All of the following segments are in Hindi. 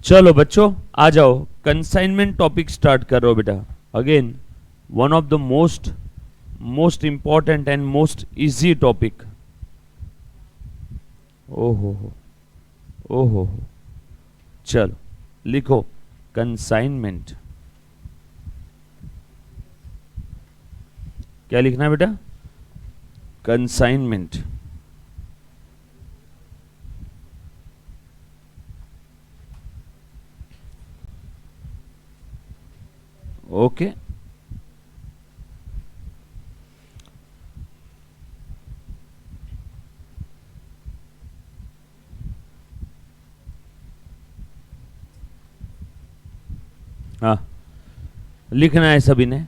चलो बच्चों आ जाओ, कंसाइनमेंट टॉपिक स्टार्ट कर रहे हो बेटा। Again one of the most most important and most easy topic. ओहो ओहो, चलो लिखो कंसाइनमेंट। क्या लिखना है बेटा? कंसाइनमेंट। ओके हाँ, लिखना है सभी ने।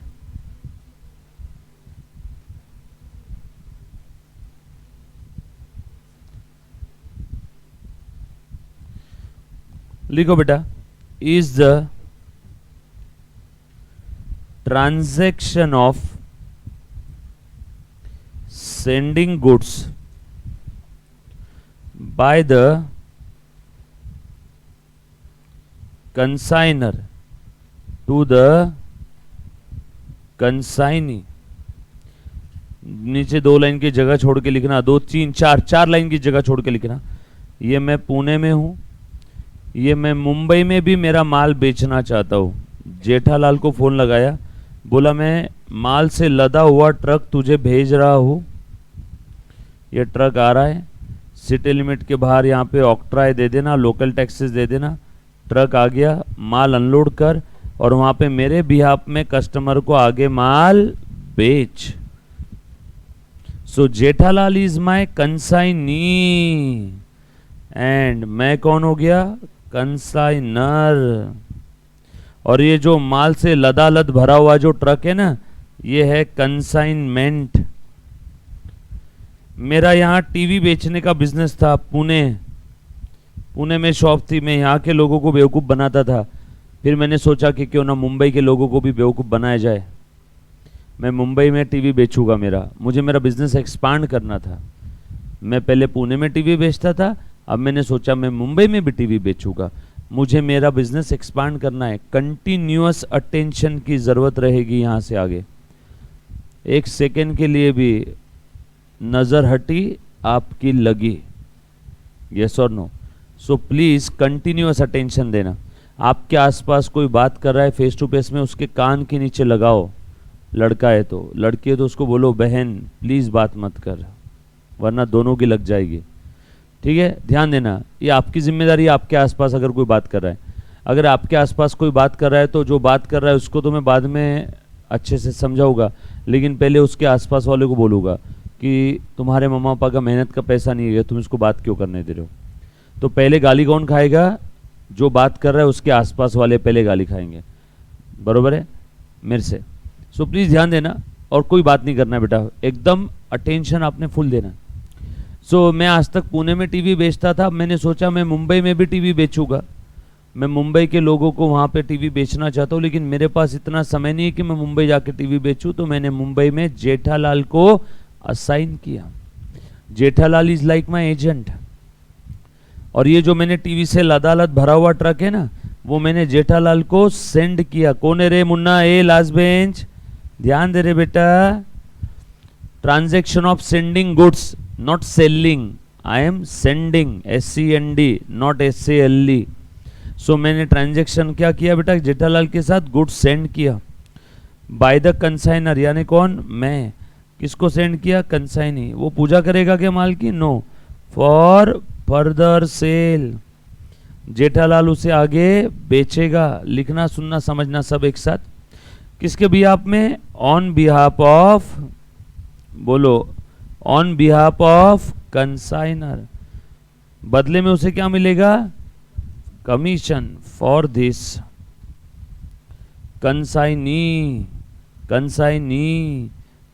लिखो बेटा, is the transaction of sending goods by the consignor to the consignee। नीचे 2 लाइन की जगह छोड़ के लिखना, 2 3 4 लाइन की जगह छोड़ के लिखना। ये मैं पुणे में हूं, ये मैं मुंबई में भी मेरा माल बेचना चाहता हूं। जेठालाल को फोन लगाया, बोला मैं माल से लदा हुआ ट्रक तुझे भेज रहा हूँ। ये ट्रक आ रहा है, सिटी लिमिट के बाहर यहाँ पे ऑक्ट्राय दे देना, लोकल टैक्सेस दे देना। ट्रक आ गया, माल अनलोड कर और वहाँ पे मेरे बिहाफ में कस्टमर को आगे माल बेच। So Jethalal is my consignee and मैं कौन हो गया? कंसाइनर। और ये जो माल से लदालद भरा हुआ जो ट्रक है ना, ये है कंसाइनमेंट। मेरा यहाँ टीवी बेचने का बिजनेस था, पुणे में शॉप थी। मैं यहाँ के लोगों को बेवकूफ़ बनाता था। फिर मैंने सोचा कि क्यों ना मुंबई के लोगों को भी बेवकूफ़ बनाया जाए। मैं मुंबई में टीवी बेचूंगा। मुझे मेरा बिजनेस एक्सपांड करना था। मैं पहले पुणे में टीवी बेचता था, अब मैंने सोचा मैं मुंबई में भी टीवी बेचूंगा। मुझे मेरा बिजनेस एक्सपांड करना है। कंटिन्यूअस अटेंशन की ज़रूरत रहेगी यहाँ से आगे। एक सेकेंड के लिए भी नज़र हटी आपकी लगी, यस और no? So please continuous attention देना। आपके आसपास कोई बात कर रहा है फेस टू फेस में, उसके कान के नीचे लगाओ। लड़का है तो, लड़की है तो उसको बोलो बहन प्लीज़ बात मत कर, वरना दोनों की लग जाएगी। ठीक है, ध्यान देना, ये आपकी जिम्मेदारी है। आपके आसपास अगर कोई बात कर रहा है, अगर आपके आसपास कोई बात कर रहा है तो जो बात कर रहा है उसको तो मैं बाद में अच्छे से समझाऊंगा, लेकिन पहले उसके आसपास वाले को बोलूँगा कि तुम्हारे मम्मा पापा का मेहनत का पैसा नहीं है, तुम इसको बात क्यों करने दे रहे हो। तो पहले गाली कौन खाएगा? जो बात कर रहा है उसके आसपास वाले पहले गाली खाएंगे। बरोबर है मेरे से? सो प्लीज़ ध्यान देना और कोई बात नहीं करना बेटा, एकदम अटेंशन आपने फुल देना। मैं आज तक पुणे में टीवी बेचता था, मैंने सोचा मैं मुंबई में भी टीवी बेचूंगा। मैं मुंबई के लोगों को वहाँ पे टीवी बेचना चाहता हूँ, लेकिन मेरे पास इतना समय नहीं है कि मैं मुंबई जाके टीवी बेचूं। तो मैंने मुंबई में जेठालाल को असाइन किया। Jethalal is like my agent. और ये जो मैंने टीवी से लदालद भरा हुआ ट्रक है ना, वो मैंने जेठालाल को सेंड किया। कौन है रे मुन्ना? ए लास्ट बेंच, ध्यान दे रे बेटा। Transaction of sending goods, not selling, I am sending, SEND, not SALE। सो मैंने ट्रांजेक्शन क्या किया बेटा? जेठालाल के साथ गुड्स सेंड किया बाय द कंसाइनर, यानी कौन? मैं। किसको सेंड किया? कंसाइनी। वो पूजा करेगा क्या माल की? No, for further sale. Jethalal उसे आगे बेचेगा। लिखना सुनना समझना सब एक साथ। किसके बिहाफ में? ऑन बिहाफ ऑफ, बोलो, ऑन बिहाफ ऑफ कंसाइनर। बदले में उसे क्या मिलेगा? Commission. For this consignee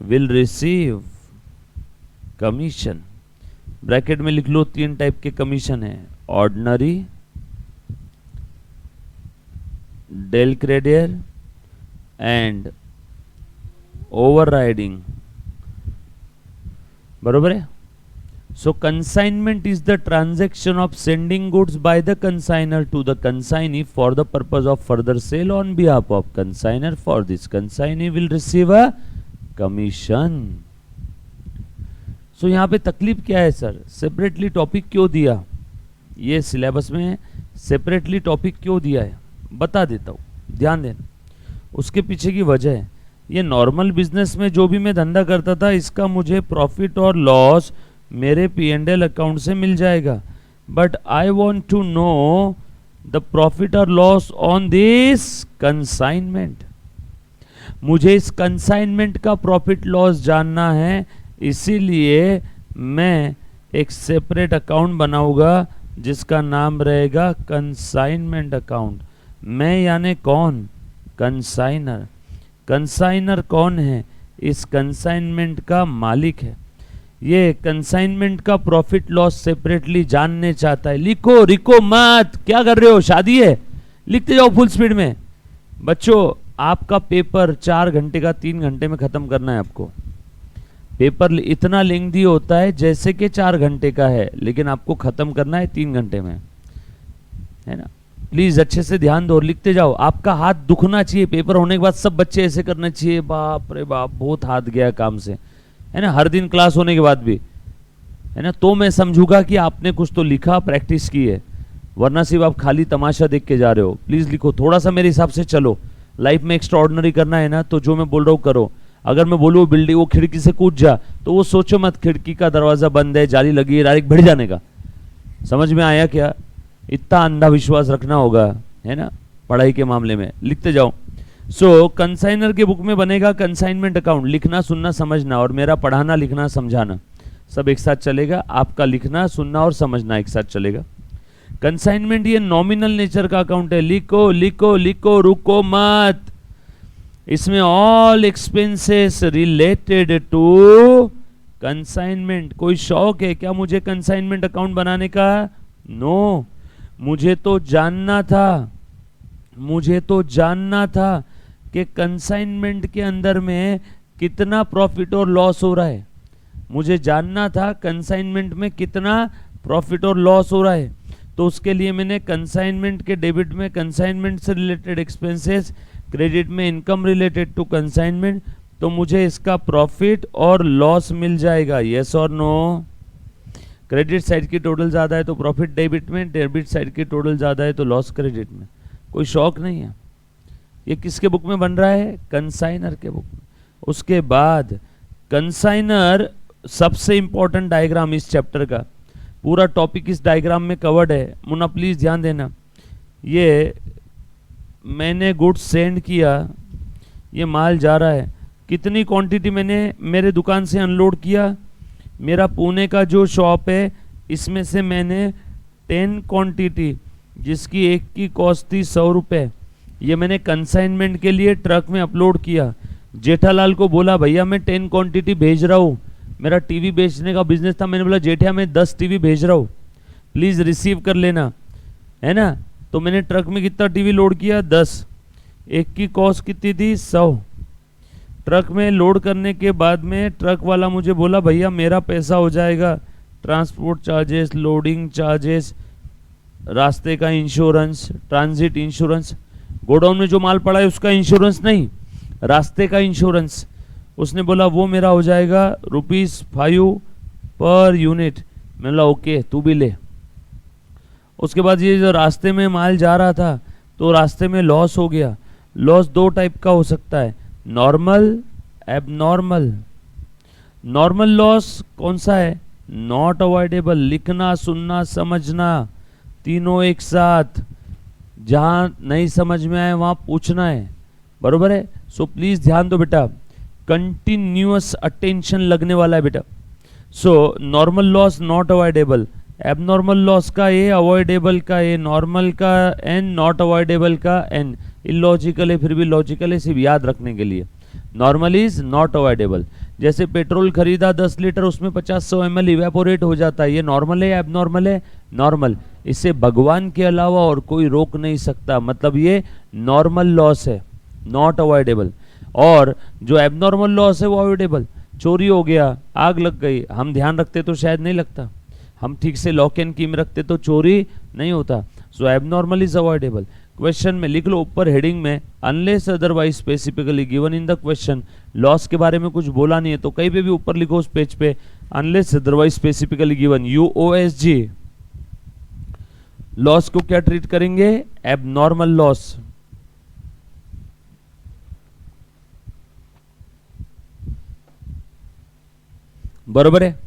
will receive commission. Bracket में लिख लो 3 टाइप के कमीशन है, ऑर्डिनरी, डेल क्रेडियर एंड ओवरराइडिंग। बरोबर है? So consignment is the transaction of sending goods by the consignor to the consignee for the purpose of further sale on behalf of consignor. For this, consignee will receive a commission. So यहाँ पे तकलीफ क्या है सर, सेपरेटली टॉपिक क्यों दिया, ये सिलेबस में सेपरेटली टॉपिक क्यों दिया है बता देता हूँ, ध्यान देना। उसके पीछे की वजह है, ये नॉर्मल बिजनेस में जो भी मैं धंधा करता था इसका मुझे प्रॉफिट और लॉस मेरे P&L अकाउंट से मिल जाएगा, but I want to know the profit और लॉस ऑन दिस कंसाइनमेंट। मुझे इस कंसाइनमेंट का प्रॉफिट लॉस जानना है, इसीलिए मैं एक सेपरेट अकाउंट बनाऊंगा जिसका नाम रहेगा कंसाइनमेंट अकाउंट। मैं यानी कौन, कंसाइनर। कंसाइनर कौन है, इस कंसाइनमेंट का मालिक है। ये कंसाइनमेंट का प्रॉफिट लॉस सेपरेटली जानने चाहता है। लिखो, रिको मत, क्या कर रहे हो, शादी है, लिखते जाओ फुल स्पीड में। बच्चों आपका पेपर 4 घंटे का 3 घंटे में खत्म करना है आपको। पेपर इतना लेंथी होता है जैसे कि 4 घंटे का है, लेकिन आपको खत्म करना है 3 घंटे में, है ना। प्लीज अच्छे से ध्यान दो, लिखते जाओ। आपका हाथ दुखना चाहिए, पेपर होने के बाद सब बच्चे ऐसे करना चाहिए, बाप रे बाप बहुत हाथ गया काम से, है ना, हर दिन क्लास होने के बाद भी, है ना। तो मैं समझूंगा कि आपने कुछ तो लिखा, प्रैक्टिस की है, वरना सिर्फ आप खाली तमाशा देख के जा रहे हो। प्लीज लिखो, थोड़ा सा मेरे हिसाब से चलो। लाइफ में एक्स्ट्राऑर्डिनरी करना है ना, तो जो मैं बोल रहा हूँ करो। अगर मैं बोलूँ बिल्डिंग वो खिड़की से कूद जा, तो वो सोचो मत खिड़की का दरवाजा बंद है, जाली लगी है, डायरेक्ट भिड़ जाने का। समझ में आया क्या, इतना अंधा विश्वास रखना होगा, है ना, पढ़ाई के मामले में। लिखते जाओ। सो कंसाइनर के बुक में बनेगा कंसाइनमेंट अकाउंट। लिखना, सुनना, समझना, और मेरा पढ़ाना, लिखना, समझाना सब एक साथ चलेगा। आपका लिखना, सुनना और समझना एक साथ चलेगा। कंसाइनमेंट ये नॉमिनल नेचर का अकाउंट है। लिखो लिखो लिखो, रुको मत। इसमें all expenses related to consignment. कोई शौक है क्या मुझे कंसाइनमेंट अकाउंट बनाने का? नो, मुझे तो जानना था कि कंसाइनमेंट के अंदर में कितना प्रॉफिट और लॉस हो रहा है। मुझे जानना था कंसाइनमेंट में कितना प्रॉफिट और लॉस हो रहा है। तो उसके लिए मैंने कंसाइनमेंट के डेबिट में कंसाइनमेंट से रिलेटेड एक्सपेंसेस, क्रेडिट में इनकम रिलेटेड टू कंसाइनमेंट, तो मुझे इसका प्रॉफिट और लॉस मिल जाएगा। यस और नो? क्रेडिट साइड की टोटल ज़्यादा है तो प्रॉफिट डेबिट में, डेबिट साइड की टोटल ज़्यादा है तो लॉस क्रेडिट में। कोई शौक नहीं है। ये किसके बुक में बन रहा है? कंसाइनर के बुक में। उसके बाद कंसाइनर, सबसे इंपॉर्टेंट डायग्राम इस चैप्टर का, पूरा टॉपिक इस डायग्राम में कवर्ड है। मुन्ना प्लीज ध्यान देना। ये मैंने गुड्स सेंड किया, ये माल जा रहा है। कितनी क्वांटिटी मैंने मेरे दुकान से अनलोड किया? मेरा पुणे का जो शॉप है इसमें से मैंने 10 क्वांटिटी, जिसकी एक की कॉस्ट थी 100 रुपये, ये मैंने कंसाइनमेंट के लिए ट्रक में अपलोड किया। जेठालाल को बोला भैया मैं 10 क्वांटिटी भेज रहा हूँ, मेरा टीवी बेचने का बिजनेस था। मैंने बोला जेठिया मैं 10 टीवी भेज रहा हूँ, प्लीज़ रिसीव कर लेना, है ना। तो मैंने ट्रक में कितना टीवी लोड किया? 10। एक की कॉस्ट कितनी थी? 100। ट्रक में लोड करने के बाद में ट्रक वाला मुझे बोला भैया मेरा पैसा हो जाएगा, ट्रांसपोर्ट चार्जेस, लोडिंग चार्जेस, रास्ते का इंश्योरेंस, ट्रांजिट इंश्योरेंस, गोडाउन में जो माल पड़ा है उसका इंश्योरेंस नहीं, रास्ते का इंश्योरेंस। उसने बोला वो मेरा हो जाएगा ₹5 पर यूनिट। मैंने बोला ओके तू भी ले। उसके बाद ये जो रास्ते में माल जा रहा था तो रास्ते में लॉस हो गया। लॉस 2 टाइप का हो सकता है, नॉर्मल, एबनॉर्मल। नॉर्मल लॉस कौन सा है? Not avoidable. लिखना, सुनना, समझना तीनों एक साथ। जहां नहीं समझ में आए वहां पूछना है, बरोबर है। सो प्लीज ध्यान दो बेटा, कंटिन्यूअस अटेंशन लगने वाला है बेटा। So normal loss not avoidable, abnormal loss का ए, अवॉइडेबल का ए, नॉर्मल का एन, नॉट अवॉइडेबल का एन। इलॉजिकल है फिर भी लॉजिकल है, सिर्फ याद रखने के लिए। Normal is not avoidable. जैसे पेट्रोल खरीदा 10 लीटर, उसमें 50-100 ml इवेपोरेट हो जाता है, ये नॉर्मल है या एबनॉर्मल है? नॉर्मल। इसे भगवान के अलावा और कोई रोक नहीं सकता, मतलब ये नॉर्मल लॉस है, नॉट अवॉइडेबल। और जो एबनॉर्मल लॉस है वो अवॉइडेबल। चोरी हो गया, आग लग गई, हम ध्यान रखते तो शायद नहीं लगता, हम ठीक से लॉक एंड की में रखते तो चोरी नहीं होता। सो एबनॉर्मल इज अवॉइडेबल। क्वेश्चन में लिख लो ऊपर हेडिंग में, unless otherwise specifically given in the question. Loss के बारे में कुछ बोला नहीं है तो कहीं पे भी ऊपर लिखो उस पेज पे, unless otherwise specifically given, UOSG। Loss को क्या ट्रीट करेंगे? Abnormal loss. बरोबर है,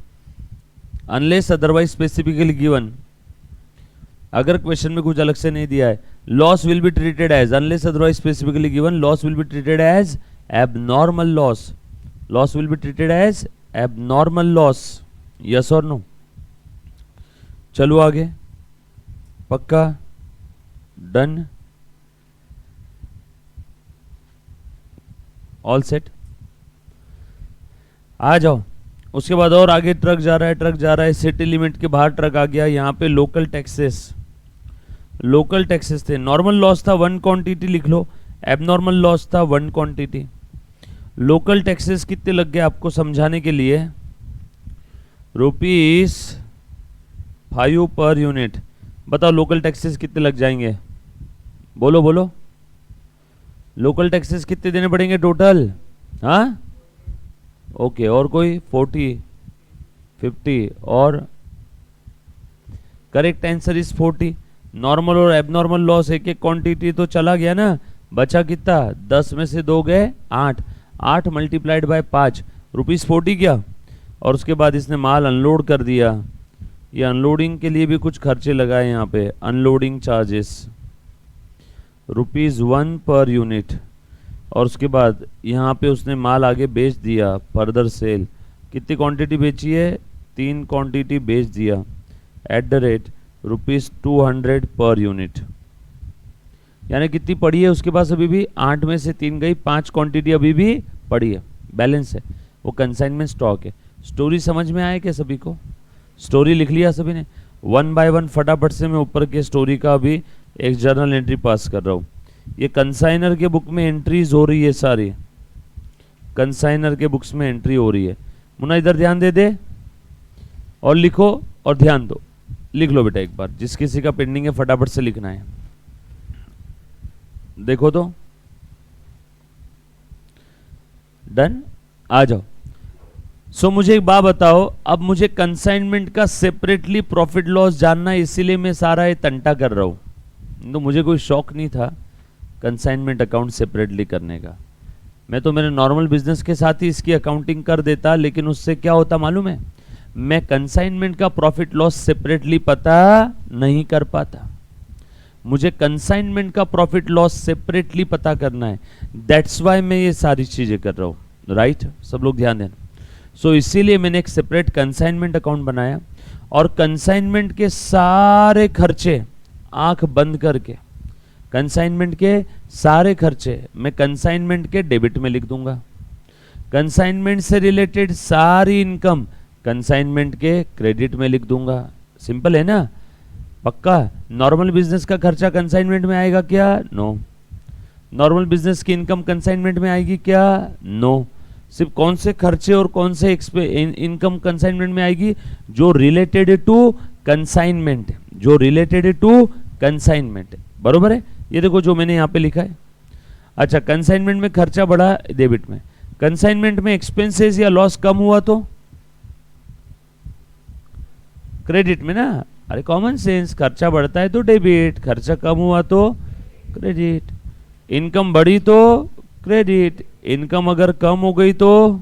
अनलेस अदरवाइज स्पेसिफिकली गिवन। अगर क्वेश्चन में कुछ अलग से नहीं दिया है, loss will be treated as, unless otherwise specifically given, loss will be treated as abnormal loss. Loss will be treated as abnormal loss. Yes और नो? चलो आगे, पक्का? डन? All set? आ जाओ। उसके बाद और आगे ट्रक जा रहा है, ट्रक जा रहा है, सिटी लिमिट के बाहर ट्रक आ गया। यहाँ पे लोकल टैक्सेस, लोकल टैक्सेस थे। नॉर्मल लॉस था 1 क्वांटिटी, लिख लो। एबनॉर्मल लॉस था 1 क्वांटिटी। लोकल टैक्सेस कितने लग गए आपको समझाने के लिए? ₹5 पर यूनिट। बताओ लोकल टैक्सेस कितने लग जाएंगे? बोलो बोलो, लोकल टैक्सेस कितने देने पड़ेंगे टोटल? हाँ ओके, और कोई? 40, 50 और करेक्ट आंसर इज 40। नॉर्मल और एबनॉर्मल लॉस एक एक क्वांटिटी तो चला गया ना, बचा कितना? 10 में से 2 गए 8, 8 मल्टीप्लाइड बाय 5, ₹40 गया। और उसके बाद इसने माल अनलोड कर दिया। ये अनलोडिंग के लिए भी कुछ खर्चे लगाए यहाँ पे, अनलोडिंग चार्जेस ₹1 पर यूनिट। और उसके बाद यहाँ पे उसने माल आगे बेच दिया, फर्दर सेल। कितनी क्वांटिटी बेची है? 3 क्वांटिटी बेच दिया, at the rate ₹200 per unit. यानी कितनी पड़ी है उसके पास अभी भी? 8 में से 3 गई, 5 क्वांटिटी अभी भी पड़ी है, बैलेंस है, वो कंसाइनमेंट स्टॉक है। स्टोरी समझ में आए क्या सभी को? स्टोरी लिख लिया सभी ने? 1 बाय 1 फटाफट से मैं ऊपर के स्टोरी का अभी एक जर्नल एंट्री पास कर रहा हूँ। ये कंसाइनर के बुक में एंट्रीज हो रही है सारी, कंसाइनर के बुक्स में एंट्री हो रही है। मुन्ना इधर ध्यान दे दे और लिखो और ध्यान दो। लिख लो बेटा एक बार, जिस किसी का पेंडिंग है फटाफट से लिखना है। देखो तो, डन? आ जाओ। सो मुझे एक बात बताओ, अब मुझे कंसाइनमेंट का सेपरेटली प्रॉफिट लॉस जानना है, इसीलिए मैं सारा ये तंटा कर रहा हूं। तो मुझे कोई शौक नहीं था कंसाइनमेंट अकाउंट सेपरेटली करने का। मैं तो मेरे नॉर्मल बिजनेस के साथ ही इसकी अकाउंटिंग कर देता, लेकिन उससे क्या होता मालूम है? मैं कंसाइनमेंट का प्रॉफिट लॉस सेपरेटली पता नहीं कर पाता। मुझे कंसाइनमेंट का प्रॉफिट लॉस सेपरेटली पता करना है, दैट्स वाई मैं ये सारी चीजें कर रहा हूं। राइट? सब लोग ध्यान देना। सो इसीलिए मैंने एक सेपरेट कंसाइनमेंट अकाउंट बनाया और कंसाइनमेंट के सारे खर्चे आंख बंद करके, कंसाइनमेंट के सारे खर्चे मैं कंसाइनमेंट के डेबिट में लिख दूंगा। कंसाइनमेंट से रिलेटेड सारी इनकम कंसाइनमेंट के क्रेडिट में लिख दूंगा। सिंपल है ना? पक्का? नॉर्मल बिजनेस का खर्चा कंसाइनमेंट में आएगा क्या? नो। नॉर्मल बिजनेस की इनकम कंसाइनमेंट में आएगी क्या? नो। सिर्फ कौन से खर्चे और कौन से इनकम कंसाइनमेंट में आएगी? जो रिलेटेड टू कंसाइनमेंट, जो रिलेटेड टू कंसाइनमेंट। बरोबर है? ये देखो जो मैंने यहाँ पे लिखा है। अच्छा, कंसाइनमेंट में खर्चा बढ़ा डेबिट में, कंसाइनमेंट में एक्सपेंसेस या लॉस कम हुआ तो क्रेडिट में ना। अरे कॉमन सेंस, खर्चा बढ़ता है तो डेबिट, खर्चा कम हुआ तो क्रेडिट, इनकम बढ़ी तो क्रेडिट, इनकम अगर कम हो गई तो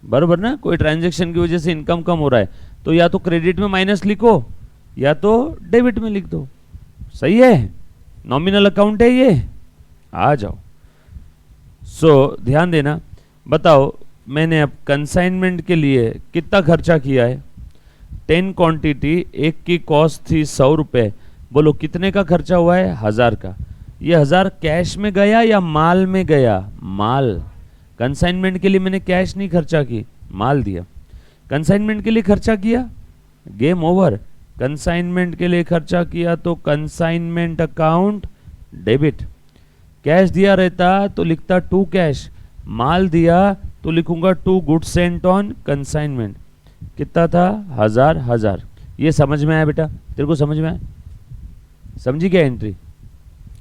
बराबर ना। कोई ट्रांजैक्शन की वजह से इनकम कम हो रहा है तो या तो क्रेडिट में माइनस लिखो या तो डेबिट में लिख दो। सही है? नॉमिनल अकाउंट है ये। आ जाओ। सो ध्यान देना। बताओ मैंने अब कंसाइनमेंट के लिए कितना खर्चा किया है? 10 क्वांटिटी, एक की कॉस्ट थी 100 रुपए। बोलो कितने का खर्चा हुआ है? 1000 का। ये 1000 कैश में गया या माल में गया? माल। कंसाइनमेंट के लिए मैंने कैश नहीं खर्चा की, माल दिया। कंसाइनमेंट के लिए खर्चा किया, गेम ओवर। कंसाइनमेंट के लिए खर्चा किया तो कंसाइनमेंट अकाउंट डेबिट। कैश दिया रहता तो लिखता टू कैश, माल दिया तो लिखूंगा 2 गुड्स सेंट ऑन कंसाइनमेंट। कितना था? 1000। ये समझ में आया बेटा? तेरे को समझ में आया? समझी क्या एंट्री?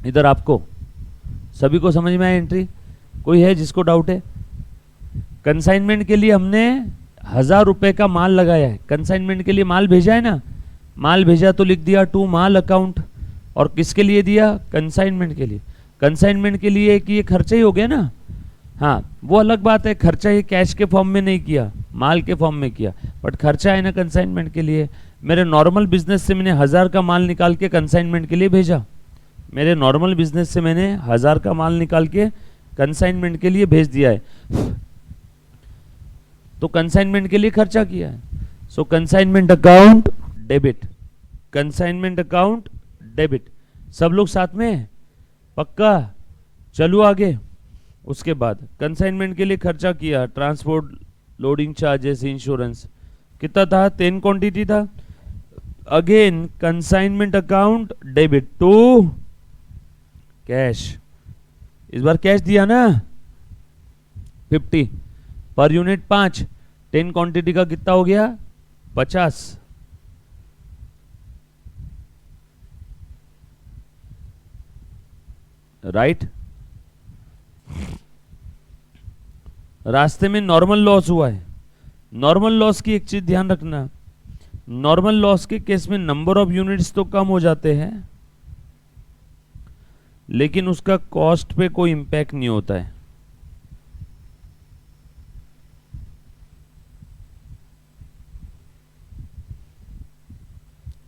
इधर आपको सभी को समझ में आया एंट्री? कोई है जिसको डाउट है? कंसाइनमेंट के लिए हमने 1000 रुपए का माल लगाया है। कंसाइनमेंट के लिए माल भेजा है ना, माल भेजा तो लिख दिया टू माल अकाउंट। और किसके लिए दिया? कंसाइनमेंट के लिए। कंसाइनमेंट के लिए कि ये खर्चा ही हो गया ना। हाँ, वो अलग बात है, खर्चा ये कैश के फॉर्म में नहीं किया, माल के फॉर्म में किया, बट खर्चा है ना कंसाइनमेंट के लिए। मेरे नॉर्मल बिजनेस से मैंने 1000 का माल निकाल के कंसाइनमेंट के लिए भेजा। मेरे नॉर्मल बिजनेस से मैंने 1000 का माल निकाल के कंसाइनमेंट के लिए भेज दिया है, तो कंसाइनमेंट के लिए खर्चा किया है। So consignment account debit, consignment account debit. सब लोग साथ में हैं? पक्का? चलो आगे। उसके बाद कंसाइनमेंट के लिए खर्चा किया, ट्रांसपोर्ट, लोडिंग चार्जेस, इंश्योरेंस। कितना था? 10 क्वांटिटी था। Again consignment account debit to cash. इस बार कैश दिया ना 50 पर यूनिट 5। 10 क्वांटिटी का कितना हो गया? 50। राइट? रास्ते में नॉर्मल लॉस हुआ है। नॉर्मल लॉस की एक चीज ध्यान रखना, नॉर्मल लॉस के केस में नंबर ऑफ यूनिट्स तो कम हो जाते हैं, लेकिन उसका कॉस्ट पे कोई इंपैक्ट नहीं होता है।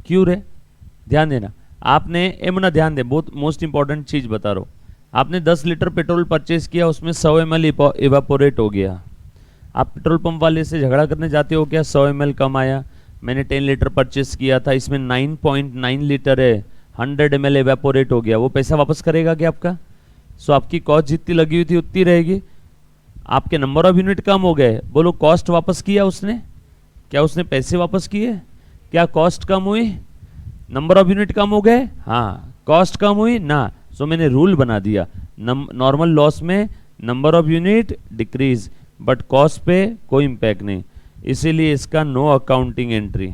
क्यों रे? ध्यान देना। आपने एमना ध्यान दे, बहुत मोस्ट इंपॉर्टेंट चीज बता रहा हूं। आपने 10 लीटर पेट्रोल परचेज किया, उसमें 100 ml इवापोरेट हो गया। आप पेट्रोल पंप वाले से झगड़ा करने जाते हो क्या? 100 ml कम आया, मैंने 10 लीटर परचेज किया था, इसमें 9.9 लीटर है, 100 ml इवेपोरेट हो गया, वो पैसा वापस करेगा क्या आपका? सो आपकी कॉस्ट जितनी लगी हुई थी उतनी रहेगी। आपके नंबर ऑफ यूनिट कम हो गए, बोलो कॉस्ट वापस किया उसने? क्या उसने पैसे वापस किए? क्या कॉस्ट कम हुई? नंबर ऑफ यूनिट कम हो गए? हाँ, कॉस्ट कम हुई ना। सो मैंने रूल बना दिया, नॉर्मल लॉस में number of unit decrease, but cost पे कोई इंपैक्ट नहीं, इसीलिए इसका नो अकाउंटिंग एंट्री।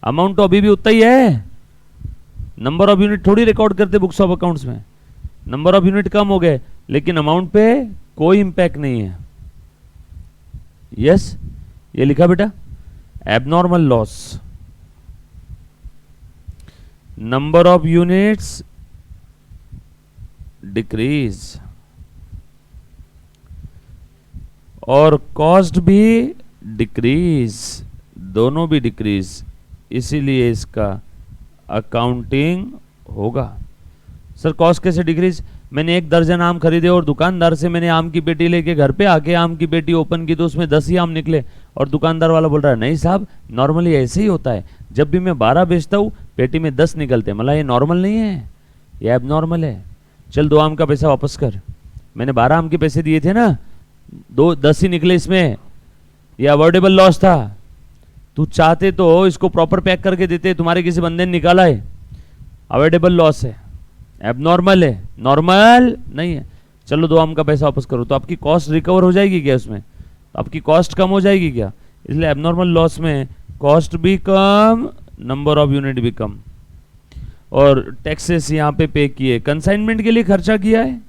अमाउंट तो अभी भी उतना ही है, नंबर ऑफ यूनिट थोड़ी रिकॉर्ड करते बुक्स ऑफ अकाउंट्स में। नंबर ऑफ यूनिट कम हो गए, लेकिन अमाउंट पे कोई इंपैक्ट नहीं है। यस, ये लिखा बेटा, abnormal loss, number of units decrease और कॉस्ट भी डिक्रीज, दोनों भी डिक्रीज, इसीलिए इसका अकाउंटिंग होगा। सर कॉस्ट कैसे डिक्रीज? मैंने 1 दर्जन आम खरीदे और दुकानदार से मैंने आम की पेटी लेके घर पे आके आम की पेटी ओपन की तो उसमें 10 ही आम निकले, और दुकानदार वाला बोल रहा है नहीं साहब नॉर्मली ऐसे ही होता है, जब भी मैं 12 बेचता हूँ पेटी में 10 निकलते हैं। मतलब ये नॉर्मल नहीं है, ये एबनॉर्मल है। चल 2 आम का पैसा वापस कर, मैंने 12 आम के पैसे दिए थे ना, 10 ही निकले इसमें, ये अवॉइडेबल लॉस था। तू चाहते तो इसको प्रॉपर पैक करके देते, तुम्हारे किसी बंदे ने निकाला है, अवॉइडेबल लॉस है, एबनॉर्मल है, नॉर्मल नहीं है। चलो 2 आम का पैसा वापस करो, तो आपकी कॉस्ट रिकवर हो जाएगी क्या उसमें? तो आपकी कॉस्ट कम हो जाएगी क्या? इसलिए एबनॉर्मल लॉस में कॉस्ट भी कम, नंबर ऑफ यूनिट भी कम, और टैक्सेस यहाँ पे किए। कंसाइनमेंट के लिए खर्चा किया है,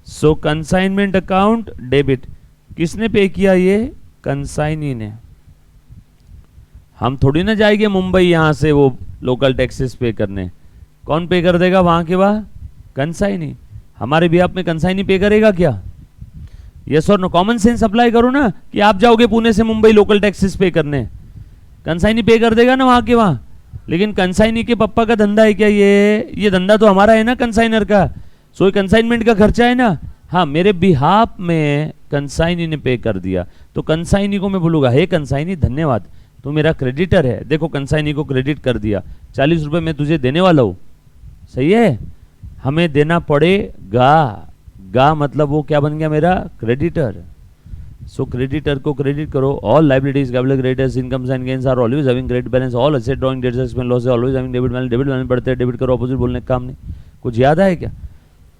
सो कंसाइनमेंट अकाउंट डेबिट। किसने पे किया? ये कंसाइनी ने। हम थोड़ी ना जाएंगे मुंबई यहाँ से वो लोकल टैक्सेस पे करने, कौन पे कर देगा वहां के? वहां कंसाइनी। हमारे भी आप में कंसाइनी पे करेगा क्या? यस और नो, कॉमन सेंस अप्लाई करो ना, कि आप जाओगे पुणे से मुंबई लोकल टैक्सेस पे करने, कंसाइनी पे कर देगा ना वहां के वहां। लेकिन कंसाइनी के पप्पा का धंधा है क्या ये धंधा तो हमारा है ना कंसाइनर का, सो कंसाइनमेंट का खर्चा है ना। हाँ, मेरे बिहाफ में कंसाइनी ने पे कर दिया, तो कंसाइनी को मैं बोलूंगा हे कंसाइनी धन्यवाद, तू मेरा क्रेडिटर है, देखो कंसाइनी को क्रेडिट कर दिया, 40 रुपए मैं तुझे देने वाला हूं, सही है? हमें देना पड़ेगा, गा मतलब वो क्या बन गया? मेरा क्रेडिटर। सो क्रेडिटर को क्रेडिट करो। All liabilities, capital creditors, incomes and gains are always having credit balance, all asset drawing debts expense loss always having debit balance. Debit balance बढ़ते हैं, डेबिट करो, ऑपोजिट बोलने का काम नहीं। कुछ याद आया क्या?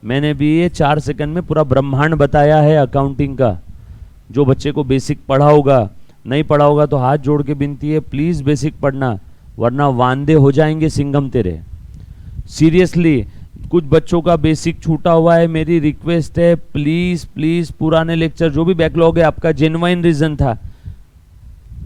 मैंने भी ये 4 सेकंड में पूरा ब्रह्मांड बताया है अकाउंटिंग का। जो बच्चे को बेसिक पढ़ा होगा, नहीं पढ़ा होगा तो हाथ जोड़ के विनती है प्लीज बेसिक पढ़ना, वरना वांदे हो जाएंगे सिंघम तेरे। सीरियसली कुछ बच्चों का बेसिक छूटा हुआ है, मेरी रिक्वेस्ट है प्लीज प्लीज पुराने लेक्चर जो भी बैकलॉग है आपका जेन्युइन रीजन था,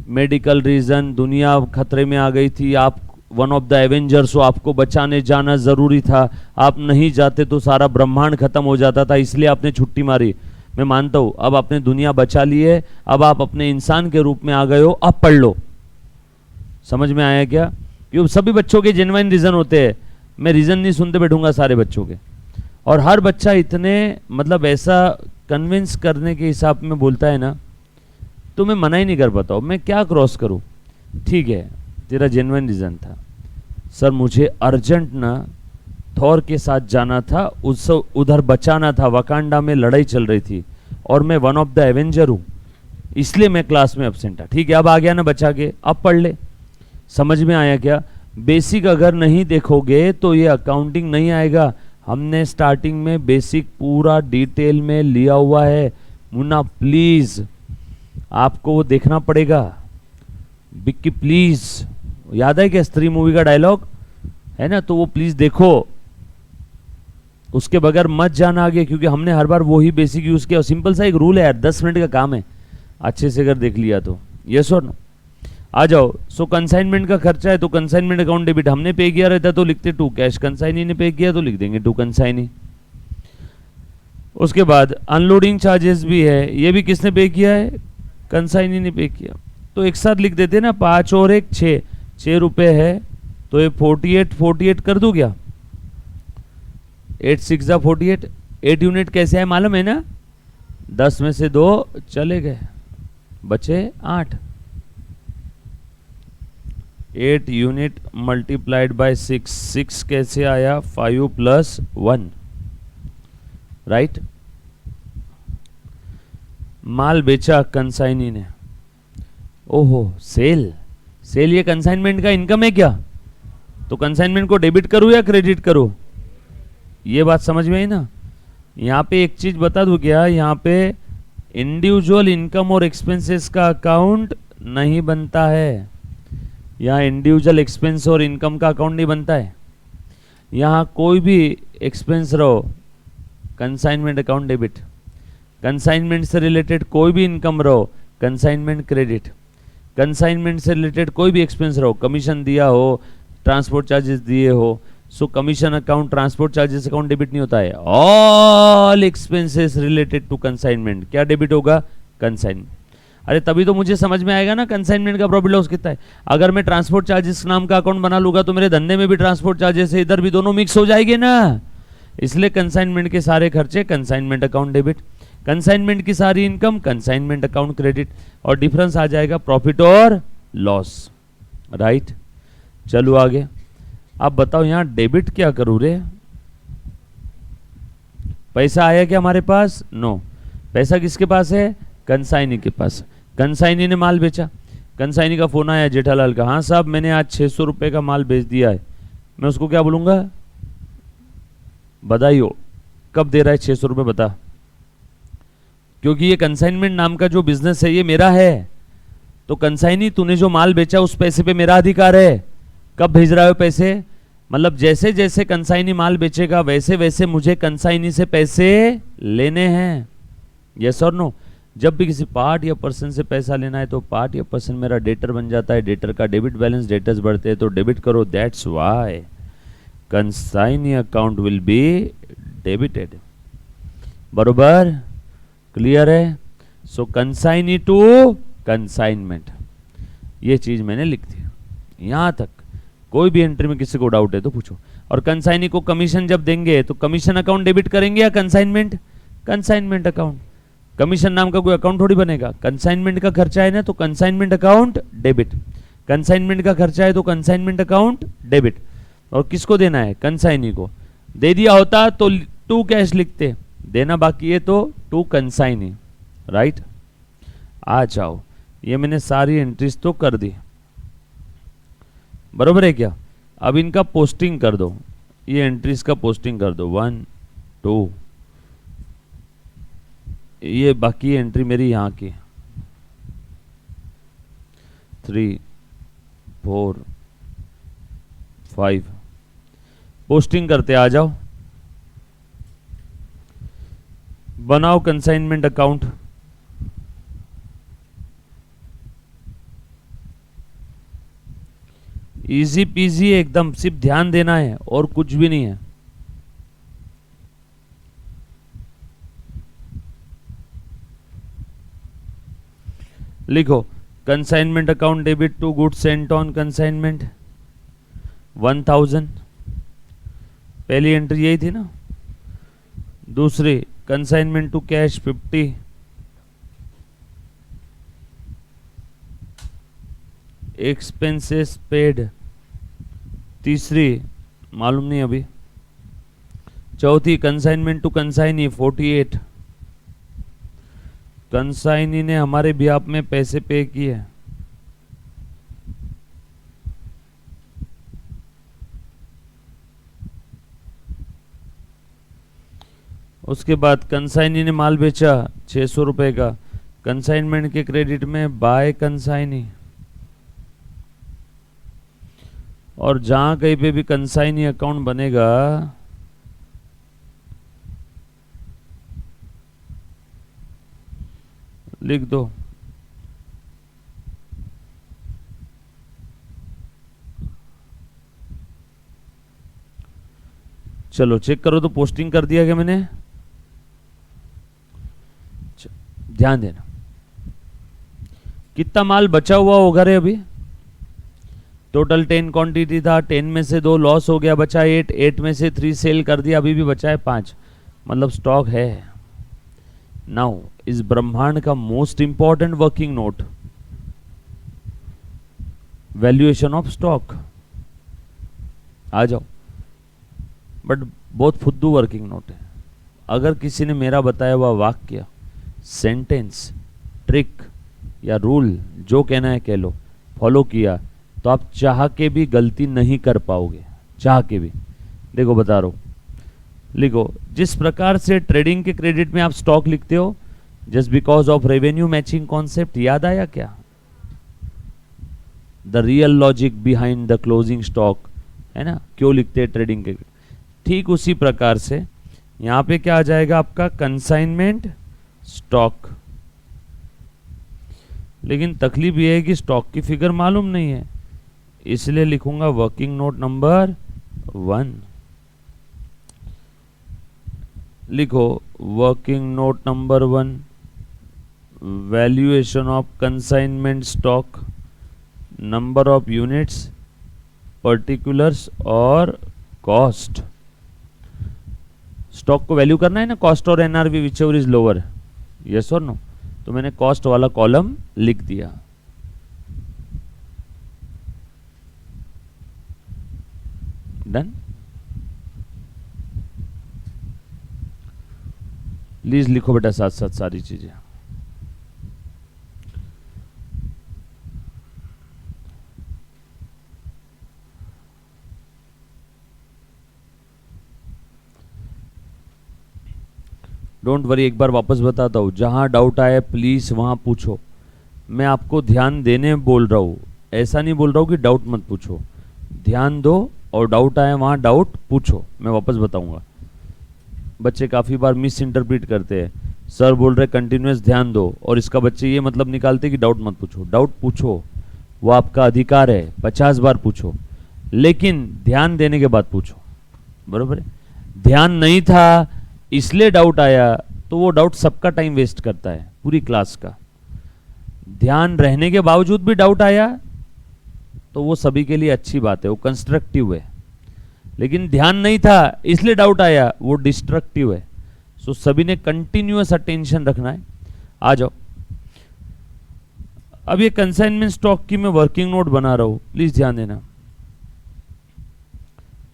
मेडिकल रीजन, दुनिया खतरे में आ गई थी, आप वन ऑफ द एवेंजर्स हो, आपको बचाने जाना जरूरी था, आप नहीं जाते तो सारा ब्रह्मांड खत्म हो जाता था, इसलिए आपने छुट्टी मारी। मैं मानता हूं अब आपने दुनिया बचा ली है, अब आप अपने इंसान के रूप में आ गए हो, अब पढ़ लो। समझ में आया क्या? क्योंकि सभी बच्चों के जेन्युइन रीजन होते हैं, मैं रीजन नहीं सुनते बैठूंगा सारे बच्चों के। और हर बच्चा इतने मतलब ऐसा कन्विंस करने के हिसाब में बोलता है ना, तो मैं मना ही नहीं कर पाता हूँ, मैं क्या क्रॉस करूँ। ठीक है तेरा जेन्युइन रीजन था सर, मुझे अर्जेंट ना थॉर के साथ जाना था, उस उधर बचाना था, वकांडा में लड़ाई चल रही थी और मैं वन ऑफ द एवेंजर हूँ, इसलिए मैं क्लास में एब्सेंट था। ठीक है अब आ गया ना बचा के, अब पढ़ ले। समझ में आया क्या? बेसिक अगर नहीं देखोगे तो ये अकाउंटिंग नहीं आएगा। हमने स्टार्टिंग में बेसिक पूरा डिटेल में लिया हुआ है। मुन्ना प्लीज आपको वो देखना पड़ेगा। बिक्की प्लीज, याद है क्या स्त्री मूवी का डायलॉग है ना, तो वो प्लीज देखो, उसके बगैर मत जाना आगे, क्योंकि हमने हर बार वही बेसिक यूज किया। सिंपल सा एक रूल है यार, 10 मिनट का काम है, अच्छे से अगर देख लिया तो। यस और नो? आ जाओ। सो कंसाइनमेंट का खर्चा है तो कंसाइनमेंट अकाउंट डेबिट हमने पे किया रहता तो लिखते टू कैश, कंसाइनी ने पे किया तो लिख देंगे टू कंसाइनी। उसके बाद अनलोडिंग चार्जेस भी है, ये भी किसने पे किया है? कंसाइनी ने पे किया। तो एक साथ लिख देते ना, 5 और 1 6, 6 रुपए है तो ये 48 कर दूं क्या? 8 6 48। 8 यूनिट कैसे है मालूम है ना? 10 में से 2 चले गए, बचे 8। 8 यूनिट मल्टीप्लाइड बाय 6, 6 कैसे आया? 5 + 1, राइट। माल बेचा कंसाइनी ने, ओहो सेल, सेल ये कंसाइनमेंट का इनकम है क्या? तो कंसाइनमेंट को डेबिट करूं या क्रेडिट करूं? ये बात समझ में आई ना? यहां पे एक चीज बता दूं क्या, यहां पे इंडिविजुअल इनकम और एक्सपेंसेस का अकाउंट नहीं बनता है। यहाँ इंडिविजुअल एक्सपेंस और इनकम का अकाउंट नहीं बनता है। यहाँ कोई भी एक्सपेंस रहो कंसाइनमेंट अकाउंट डेबिट, कंसाइनमेंट से रिलेटेड कोई भी इनकम रहो कंसाइनमेंट क्रेडिट, कंसाइनमेंट से रिलेटेड कोई भी एक्सपेंस रहो, कमीशन दिया हो, ट्रांसपोर्ट चार्जेस दिए हो, so commission account transport charges account debit नहीं होता है। All expenses related to consignment क्या डेबिट होगा? कंसाइनमेंट। अरे तभी तो मुझे समझ में आएगा ना कंसाइनमेंट का प्रॉफिट लॉस कितना है। अगर मैं ट्रांसपोर्ट चार्जेस नाम का अकाउंट बना लूंगा तो मेरे धंधे में भी ट्रांसपोर्ट चार्जेस है, इधर भी दोनों मिक्स हो जाएंगे ना। इसलिए कंसाइनमेंट के सारे खर्चे कंसाइनमेंट अकाउंट डेबिट, कंसाइनमेंट की सारी इनकम कंसाइनमेंट अकाउंट क्रेडिट, और डिफरेंस आ जाएगा प्रॉफिट और लॉस, राइट। चलो आगे। अब बताओ यहां डेबिट क्या करूं रे? पैसा आया क्या हमारे पास? नो। पैसा किसके पास है? कंसाइनी के पास। कंसाइनी ने माल बेचा, कंसाइनी का फोन आया जेठालाल का, हाँ साहब मैंने आज 600 रुपए का माल बेच दिया है। मैं उसको क्या बोलूंगा? बधाई हो। कब दे रहा है 600 रुपए बता, क्योंकि ये कंसाइनमेंट नाम का जो बिजनेस है ये मेरा है। तो कंसाइनी तूने जो माल बेचा उस पैसे पे मेरा अधिकार है। कब भेज रहा है पैसे? मतलब जैसे जैसे कंसाइनी माल बेचेगा वैसे वैसे मुझे कंसाइनी से पैसे लेने हैं। यस और नो? जब भी किसी पार्ट या पर्सन से पैसा लेना है तो पार्ट या पर्सन मेरा डेटर बन जाता है, डेटर का डेबिट बैलेंस, डेटर्स बढ़ते हैं तो डेबिट करो। That's why consignee account will be debited. बरोबर? क्लियर है? सो कंसाइनी टू कंसाइनमेंट, ये चीज मैंने लिख दी। यहां तक कोई भी एंट्री में किसी को डाउट है तो पूछो। और कंसाइनी को कमीशन जब देंगे तो कमीशन अकाउंट डेबिट करेंगे या कंसाइनमेंट? Consignment account. कमीशन नाम का कोई अकाउंट थोड़ी बनेगा। कंसाइनमेंट का खर्चा है ना तो कंसाइनमेंट अकाउंट डेबिट, कंसाइनमेंट का खर्चा है तो कंसाइनमेंट अकाउंट डेबिट। और किसको देना है? कंसाइनी को। दे दिया होता तो टू कैश लिखते, देना बाकी है तो टू कंसाइनी, राइट। आ जाओ, ये मैंने सारी एंट्रीज तो कर दी, बरोबर है क्या? अब इनका पोस्टिंग कर दो, ये एंट्रीज का पोस्टिंग कर दो। 1 2, ये बाकी एंट्री मेरी यहाँ की 3, 4, 5। पोस्टिंग करते आ जाओ। बनाओ कंसाइनमेंट अकाउंट। इजी पीजी एकदम, सिर्फ ध्यान देना है और कुछ भी नहीं है। लिखो consignment account debit to goods sent on consignment 1000। पहली एंट्री यही थी ना। दूसरी consignment to cash 50। Expenses paid. तीसरी मालूम नहीं अभी। चौथी कंसाइनमेंट टू कंसाइनी 48। कंसाइनी ने हमारे बिहाफ में पैसे पे किए। उसके बाद कंसाइनी ने माल बेचा 600 रुपए का, कंसाइनमेंट के क्रेडिट में बाय कंसाइनी। और जहां कहीं पे भी कंसाइनी अकाउंट बनेगा लिख दो चलो चेक करो तो पोस्टिंग कर दिया क्या मैंने। ध्यान देना कितना माल बचा हुआ होगा रे अभी। टोटल 10 क्वांटिटी था, 10 में से 2 लॉस हो गया, बचा 8, 8 में से 3 सेल कर दिया, अभी भी बचा है 5, मतलब स्टॉक है। नाउ इस ब्रह्मांड का most important working note, valuation of stock. आ जाओ। बट बहुत फुद्दू वर्किंग नोट है। अगर किसी ने मेरा बताया हुआ वाक्य, सेंटेंस, ट्रिक या रूल, जो कहना है कह लो, फॉलो किया तो आप चाह के भी गलती नहीं कर पाओगे, चाह के भी। देखो बता रहा हूं, लिखो जिस प्रकार से ट्रेडिंग के क्रेडिट में आप स्टॉक लिखते हो just because of revenue matching concept, याद आया क्या? The real logic behind the closing stock, है ना, क्यों लिखते हैं ट्रेडिंग के। ठीक उसी प्रकार से यहां पे क्या आ जाएगा आपका कंसाइनमेंट स्टॉक। लेकिन तकलीफ यह है कि स्टॉक की फिगर मालूम नहीं है, इसलिए लिखूंगा वर्किंग नोट नंबर 1। लिखो working note number 1, valuation of consignment stock, number of units, particulars और कॉस्ट। स्टॉक को वैल्यू करना है ना, कॉस्ट और NRV which ever is lower, yes और नो। तो मैंने कॉस्ट वाला कॉलम लिख दिया। डन। प्लीज लिखो बेटा साथ साथ सारी चीजें। डोंट वरी, एक बार वापस बताता हूं, जहां डाउट आए प्लीज वहां पूछो। मैं आपको ध्यान देने बोल रहा हूं, ऐसा नहीं बोल रहा हूं कि डाउट मत पूछो। ध्यान दो और डाउट आए वहां डाउट पूछो, मैं वापस बताऊंगा। बच्चे काफी बार मिस इंटरप्रिट करते हैं, सर बोल रहे कंटिन्यूअस ध्यान दो, और इसका बच्चे ये मतलब निकालते कि डाउट मत पूछो। डाउट पूछो, वो आपका अधिकार है, 50 बार पूछो, लेकिन ध्यान देने के बाद पूछो, बरोबर है। ध्यान नहीं था इसलिए डाउट आया तो वो डाउट सबका टाइम वेस्ट करता है, पूरी क्लास का। ध्यान रहने के बावजूद भी डाउट आया तो वो सभी के लिए अच्छी बात है, वो कंस्ट्रक्टिव है। लेकिन ध्यान नहीं था इसलिए डाउट आया, वो डिस्ट्रक्टिव है। सो सभी ने कंटिन्यूअस अटेंशन रखना है। आ जाओ। अब ये कंसाइनमेंट स्टॉक की मैं वर्किंग नोट बना रहा हूं, प्लीज ध्यान देना।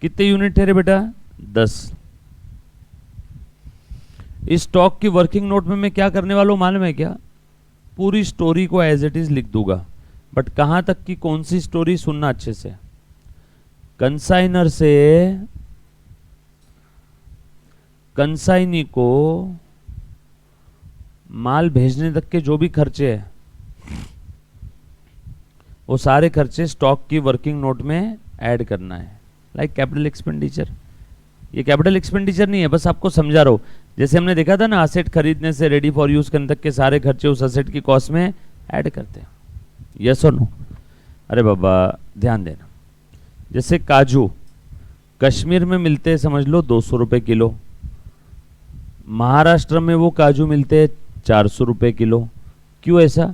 कितने यूनिट थे रे बेटा? 10। इस स्टॉक की वर्किंग नोट में मैं क्या करने वाला हूं मालूम है क्या? पूरी स्टोरी को एज इट इज लिख दूंगा, बट कहां तक की कौन सी स्टोरी सुनना अच्छे से। कंसाइनर से कंसाइनी को माल भेजने तक के जो भी खर्चे हैं वो सारे खर्चे स्टॉक की वर्किंग नोट में ऐड करना है, लाइक कैपिटल एक्सपेंडिचर। ये कैपिटल एक्सपेंडिचर नहीं है, बस आपको समझा रहा हूं। जैसे हमने देखा था ना, असेट खरीदने से रेडी फॉर यूज करने तक के सारे खर्चे उस असेट की कॉस्ट में ऐड करते हैं। यस और नो? अरे बाबा ध्यान देना। जैसे काजू कश्मीर में मिलते हैं समझ लो 200 रुपए किलो, महाराष्ट्र में वो काजू मिलते हैं 400 रुपए किलो। क्यों ऐसा?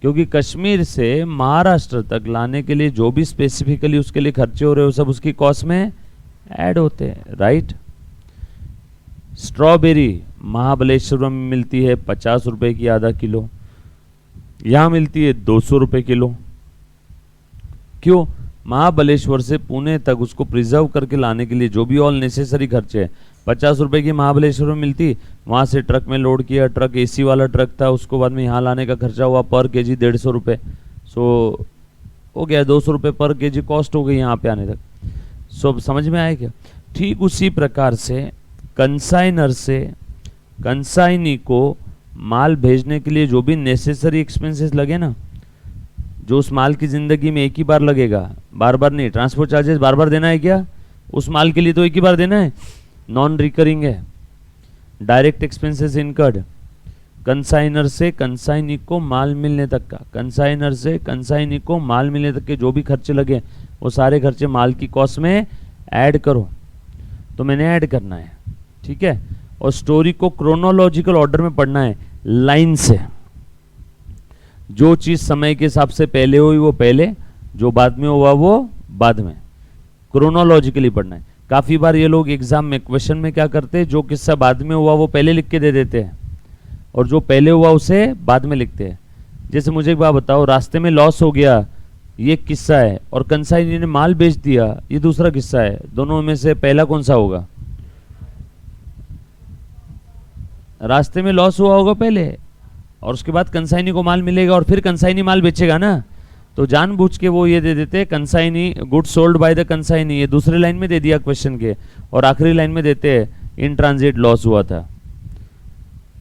क्योंकि कश्मीर से महाराष्ट्र तक लाने के लिए जो भी स्पेसिफिकली उसके लिए खर्चे हो रहे हो सब उसकी कॉस्ट में ऐड होते हैं, राइट। स्ट्रॉबेरी महाबलेश्वर में मिलती है 50 रुपए की आधा किलो, यहां मिलती है 200 रुपए किलो। क्यों? महाबलेश्वर से पुणे तक उसको प्रिजर्व करके लाने के लिए जो भी ऑल नेसेसरी खर्चे है 50 रुपए की महाबलेश्वर में मिलती, वहां से ट्रक में लोड किया, ट्रक एसी वाला ट्रक था, उसको बाद में यहाँ लाने का खर्चा हुआ पर केजी 150 रुपये, सो हो गया 200 रुपये पर केजी कॉस्ट हो गई यहाँ पे आने तक। सो समझ में आया क्या? ठीक उसी प्रकार से कंसाइनर से कंसाइनी को माल भेजने के लिए जो भी नेसेसरी एक्सपेंसेस लगे ना, जो उस माल की जिंदगी में एक ही बार लगेगा, बार बार नहीं। ट्रांसपोर्ट चार्जेस बार बार देना है क्या? उस माल के लिए तो एक ही बार देना है, नॉन रिकरिंग है। डायरेक्ट एक्सपेंसेस इनकर्ड कंसाइनर से कंसाइनी को माल मिलने तक का, कंसाइनर से कंसाइनी को माल मिलने तक के जो भी खर्चे लगे वो सारे खर्चे माल की कॉस्ट में ऐड करो। तो मैंने ऐड करना है, ठीक है। और स्टोरी को क्रोनोलॉजिकल ऑर्डर में पढ़ना है, लाइन से। जो चीज समय के हिसाब से पहले हुई वो पहले, जो बाद में हुआ वो बाद में, क्रोनोलॉजिकली पढ़ना है। काफी बार ये लोग एग्जाम में क्वेश्चन में क्या करते हैं, जो किस्सा बाद में हुआ वो पहले लिख के दे देते हैं और जो पहले हुआ उसे बाद में लिखते हैं। जैसे मुझे एक बात बताओ, रास्ते में लॉस हो गया ये किस्सा है और कंसाइनी ने माल बेच दिया ये दूसरा किस्सा है, दोनों में से पहला कौन सा होगा? रास्ते में लॉस हुआ होगा पहले और उसके बाद कंसाइनी को माल मिलेगा और फिर कंसाइनी माल बेचेगा ना, तो जानबूझ के वो ये दे देते हैं consignee good sold by the consignee, ये दूसरे लाइन में दे दिया क्वेश्चन के, और आखिरी लाइन में देते हैं इन ट्रांजिट लॉस हुआ था।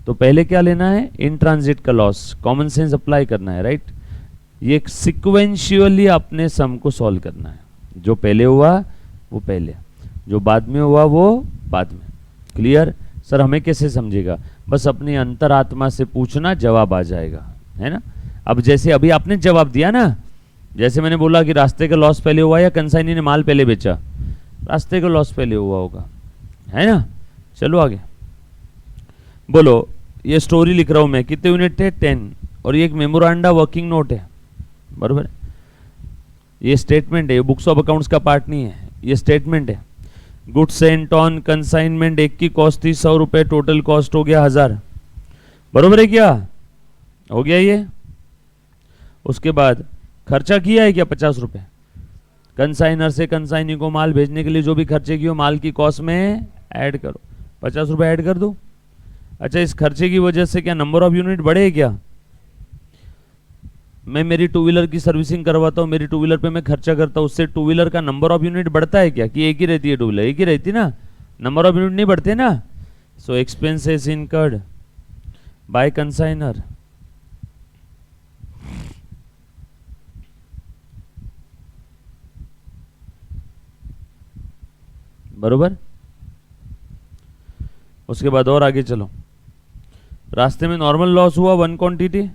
तो पहले क्या लेना है? इन ट्रांजिट का लॉस, कॉमन सेंस अप्लाई करना है, राइट। ये सिक्वेंशियली अपने सम को सॉल्व करना है, जो पहले हुआ वो पहले, जो बाद में हुआ वो बाद में। क्लियर? सर हमें कैसे समझेगा? बस अपनी अंतरात्मा से पूछना, जवाब आ जाएगा, है ना। अब जैसे अभी आपने जवाब दिया ना, जैसे मैंने बोला कि रास्ते का लॉस पहले हुआ या कंसाइनी ने माल पहले बेचा, रास्ते का लॉस पहले हुआ होगा, है ना। चलो आगे बोलो। ये स्टोरी लिख रहा हूं मैं, कितने यूनिट थे? 10, और ये एक मेमोरांडा वर्किंग नोट है, बरोबर। ये स्टेटमेंट है, ये बुक्स ऑफ अकाउंट्स का पार्ट नहीं है, ये स्टेटमेंट है। गुड्स सेंट ऑन कंसाइनमेंट, एक की कॉस्ट थी 100 रुपए, टोटल कॉस्ट हो गया 1000, बरोबर है क्या? हो गया ये। उसके बाद खर्चा किया है क्या? 50 रुपए। कंसाइनर से कंसाइनी को माल भेजने के लिए जो भी खर्चे किए माल की कॉस्ट में ऐड करो, 50 रुपए ऐड कर दो। अच्छा, इस खर्चे की वजह से क्या नंबर ऑफ यूनिट बढ़े क्या? मैं मेरी टू व्हीलर की सर्विसिंग करवाता हूँ, मेरी टू व्हीलर पे मैं खर्चा करता हूँ, उससे टू व्हीलर का नंबर ऑफ यूनिट बढ़ता है क्या? कि एक ही रहती है टू व्हीलर? एक ही रहती ना, नंबर ऑफ यूनिट नहीं बढ़ते ना। सो एक्सपेंसेस इनकर्ड बाय कंसाइनर, बरोबर। उसके बाद और आगे चलो, रास्ते में नॉर्मल लॉस हुआ 1 क्वांटिटी,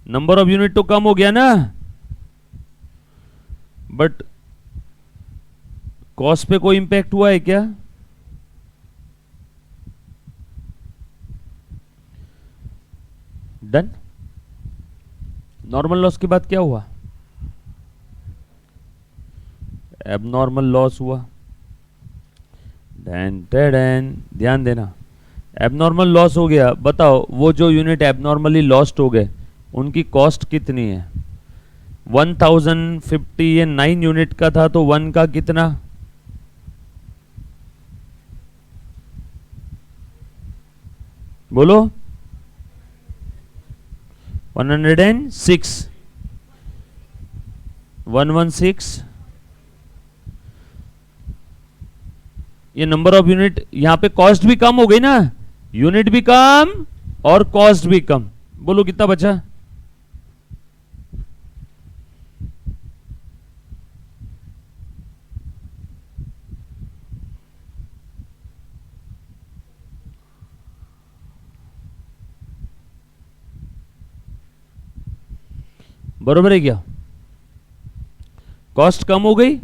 नंबर ऑफ यूनिट तो कम हो गया ना, बट कॉस्ट पे कोई इंपैक्ट हुआ है क्या? डन। नॉर्मल लॉस के बाद क्या हुआ? एबनॉर्मल लॉस हुआ। ध्यान देना, एबनॉर्मल लॉस हो गया। बताओ वो जो यूनिट एबनॉर्मली लॉस्ट हो गए उनकी कॉस्ट कितनी है? 1050, ये 9 यूनिट का था तो 1 का कितना? बोलो। 106, 116 ये नंबर ऑफ यूनिट, यहां पे कॉस्ट भी कम हो गई ना, यूनिट भी कम और कॉस्ट भी कम। बोलो कितना बचा? बरोबर है क्या? कॉस्ट कम हो गई,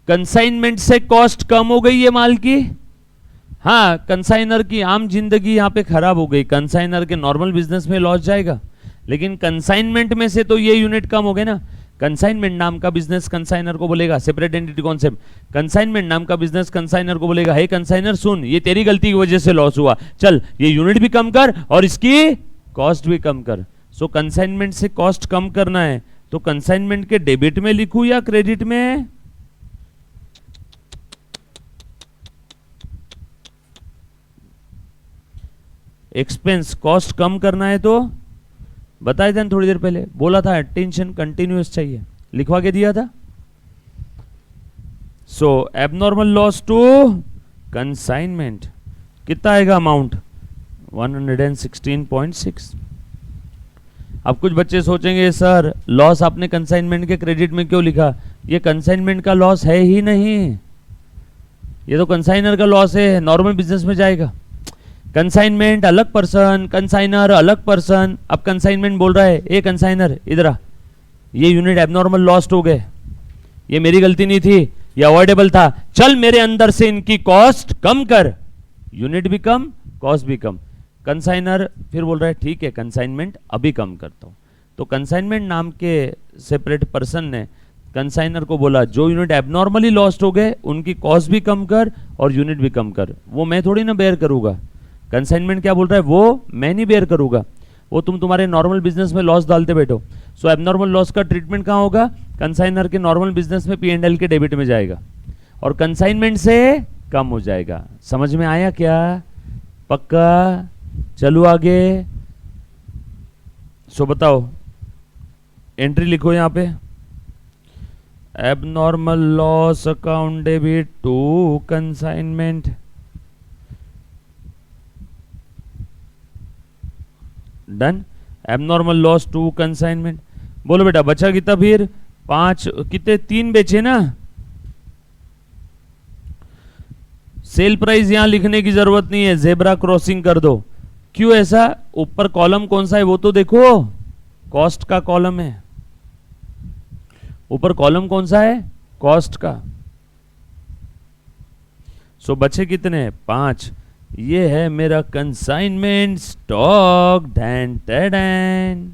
कंसाइनमेंट से कॉस्ट कम हो गई ये माल की। हाँ, कंसाइनर की आम जिंदगी यहां पे खराब हो गई, कंसाइनर के नॉर्मल बिजनेस में लॉस जाएगा, लेकिन कंसाइनमेंट में से तो ये यूनिट कम हो गए ना। कंसाइनमेंट नाम का बिजनेस कंसाइनर को बोलेगा, सेपरेट एंटिटी कॉन्सेप्ट, कंसाइनमेंट नाम का बिजनेस कंसाइनर को बोलेगा, हे कंसाइनर सुन, ये तेरी गलती की वजह से लॉस हुआ, चल ये यूनिट भी कम कर और इसकी कॉस्ट भी कम कर। सो कंसाइनमेंट से कॉस्ट कम करना है तो कंसाइनमेंट के डेबिट में लिखूं या क्रेडिट में? एक्सपेंस कॉस्ट कम करना है तो बताया था थोड़ी देर पहले, बोला था अटेंशन कंटिन्यूअस चाहिए, लिखवा के दिया था। सो एबनॉर्मल लॉस टू कंसाइनमेंट कितना आएगा अमाउंट? 116.6। अब कुछ बच्चे सोचेंगे सर लॉस आपने कंसाइनमेंट के क्रेडिट में क्यों लिखा? ये कंसाइनमेंट का लॉस है ही नहीं, ये तो कंसाइनर का लॉस है, नॉर्मल बिजनेस में जाएगा। कंसाइनमेंट अलग पर्सन, कंसाइनर अलग पर्सन। अब कंसाइनमेंट बोल रहा है ए कंसाइनर इधर आ, ये यूनिट एबनॉर्मल लॉस्ट हो गए, ये मेरी गलती नहीं थी, ये अवॉइडेबल था, चल मेरे अंदर से इनकी कॉस्ट कम कर, यूनिट भी कम कॉस्ट भी कम। कंसाइनर फिर बोल रहा है ठीक है कंसाइनमेंट अभी कम करता हूं। तो कंसाइनमेंट नाम के सेपरेट पर्सन ने कंसाइनर को बोला जो यूनिट एबनॉर्मली लॉस्ट हो गए उनकी कॉस्ट भी कम कर और यूनिट भी कम कर। वो मैं थोड़ी ना बेयर करूंगा, कंसाइनमेंट क्या बोल रहा है वो मैं नहीं बेयर करूंगा, वो तुम्हारे नॉर्मल बिजनेस में लॉस डालते बैठो। सो एबनॉर्मल लॉस का ट्रीटमेंट कहाँ होगा? कंसाइनर के नॉर्मल बिजनेस में P&L के डेबिट में जाएगा और कंसाइनमेंट से कम हो जाएगा। समझ में आया क्या? पक्का? चलो आगे। सो बताओ, एंट्री लिखो यहां पे, abnormal loss account debit to consignment. Done. Abnormal loss to consignment. बोलो बेटा बचा कितना फिर? 5 कितने? 3 बेचे ना। सेल प्राइस यहां लिखने की जरूरत नहीं है, जेब्रा क्रॉसिंग कर दो। क्यों ऐसा? ऊपर कॉलम कौन सा है वो तो देखो, कॉस्ट का कॉलम है। ऊपर कॉलम कौन सा है? कॉस्ट का। सो बचे कितने? 5। ये है मेरा कंसाइनमेंट स्टॉक। डैन टैडैन।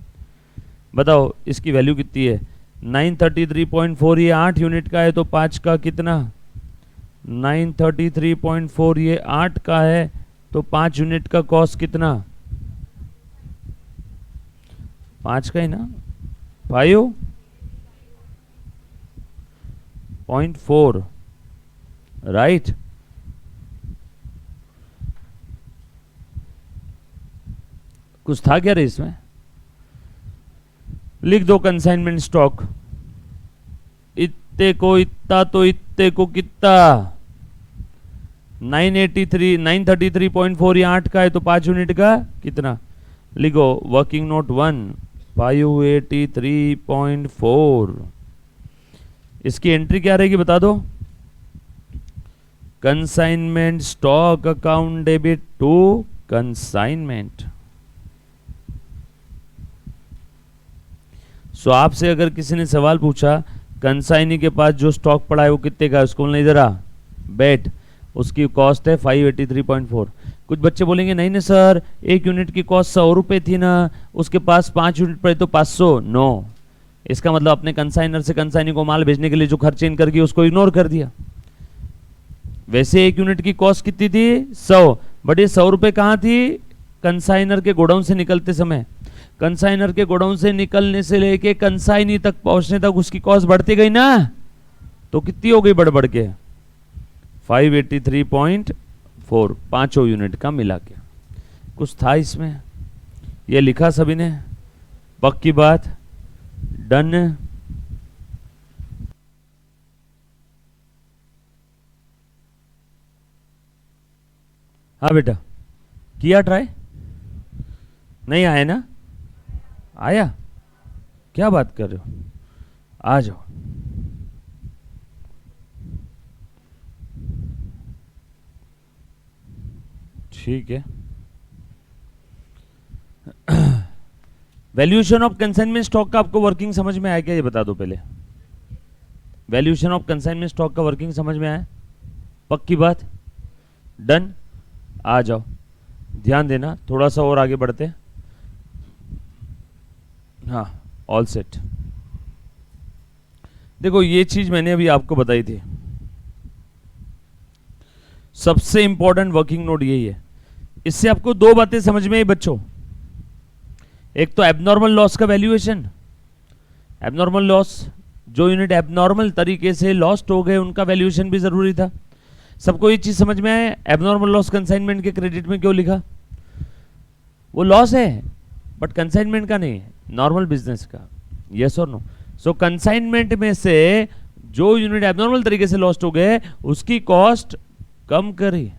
बताओ इसकी वैल्यू कितनी है? 933.4। ये 8 यूनिट का है तो 5 का कितना? 933.4 ये 8 का है तो 5 यूनिट का कॉस्ट कितना? 5 का ही ना, 5.4 राइट। कुछ था क्या रे इसमें? लिख दो कंसाइनमेंट स्टॉक। इत्ते को इतना तो इत्ते को कितना? 933.4 ये 8 का है तो 5 यूनिट का कितना? लिखो वर्किंग नोट 1 583.4। इसकी एंट्री क्या रहेगी बता दो? Consignment stock account debit to consignment. So आपसे अगर किसी ने सवाल पूछा कंसाइनी के पास जो स्टॉक पड़ा है वो कितने का है, उसको बोलना इधर आ बैठ, उसकी कॉस्ट है 583.4। कुछ बच्चे बोलेंगे नहीं नहीं सर, एक यूनिट की कॉस्ट 100 रुपए थी ना, उसके पास 5 यूनिट पड़े तो 500। नो, इसका मतलब अपने कंसाइनर से कंसाइनी को माल भेजने के लिए जो खर्च इनकर की उसको इग्नोर कर दिया। वैसे एक यूनिट की कॉस्ट कितनी थी? 100, बट ये 100 रुपए कहाँ थी? कंसाइनर के गोडाउन से निकलते समय। कंसाइनर के गोडाउन से निकलने से लेके कंसाइनी तक पहुंचने तक उसकी कॉस्ट बढ़ती गई ना, तो कितनी हो गई बढ़ बढ़ के? 583.4, 5 यूनिट का मिला के। कुछ था इसमें? ये लिखा सभी ने? पक्की बात? डन। हाँ बेटा, किया ट्राई? नहीं आया ना? आया? क्या बात कर रहे हो, आ जाओ। ठीक है। वैल्यूएशन ऑफ कंसाइनमेंट स्टॉक का आपको वर्किंग समझ में आया क्या, ये बता दो पहले। वैल्यूएशन ऑफ कंसाइनमेंट स्टॉक का वर्किंग समझ में आया? पक्की बात? डन? आ जाओ, ध्यान देना, थोड़ा सा और आगे बढ़ते हैं। हाँ, ऑल सेट। देखो ये चीज मैंने अभी आपको बताई थी, सबसे इंपॉर्टेंट वर्किंग नोट यही है। इससे आपको दो बातें समझ में आई बच्चों। एक तो एबनॉर्मल लॉस का वैल्यूएशन, एबनॉर्मल लॉस, जो यूनिट एबनॉर्मल तरीके से लॉस्ट हो गए उनका वैल्यूएशन भी जरूरी था। सबको ये चीज समझ में आया? एबनॉर्मल लॉस कंसाइनमेंट के क्रेडिट में क्यों लिखा? वो लॉस है बट कंसाइनमेंट का नहीं है, नॉर्मल बिजनेस का। यस और नो? सो कंसाइनमेंट में से जो यूनिट एबनॉर्मल तरीके से लॉस्ट हो गए उसकी कॉस्ट कम करिए।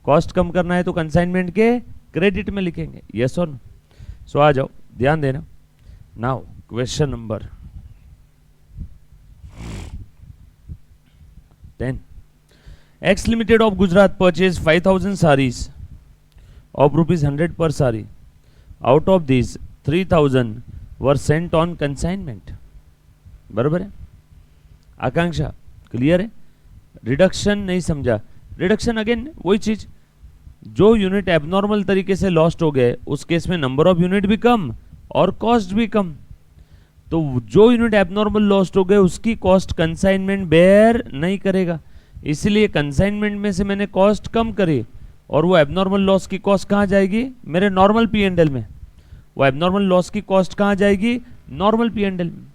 कॉस्ट कम करना है तो कंसाइनमेंट के क्रेडिट में लिखेंगे। यस और नो? सो आ जाओ, ध्यान देना। Now question number 10। X Limited of Gujarat purchased 5,000 sarees of ₹100 per saree. Out of these, 3,000 were sent on consignment. बराबर है? आकांक्षा क्लियर है? रिडक्शन नहीं समझा? रिडक्शन अगेन वही चीज, जो यूनिट एबनॉर्मल तरीके से लॉस्ट हो गए उस केस में नंबर ऑफ यूनिट भी कम और कॉस्ट भी कम। तो जो यूनिट एबनॉर्मल लॉस्ट हो गए उसकी कॉस्ट कंसाइनमेंट बेयर नहीं करेगा, इसलिए कंसाइनमेंट में से मैंने कॉस्ट कम करी और वो एबनॉर्मल लॉस की कॉस्ट कहाँ जाएगी? मेरे नॉर्मल P&L में। वो एबनॉर्मल लॉस की कॉस्ट कहाँ जाएगी? नॉर्मल P&L में।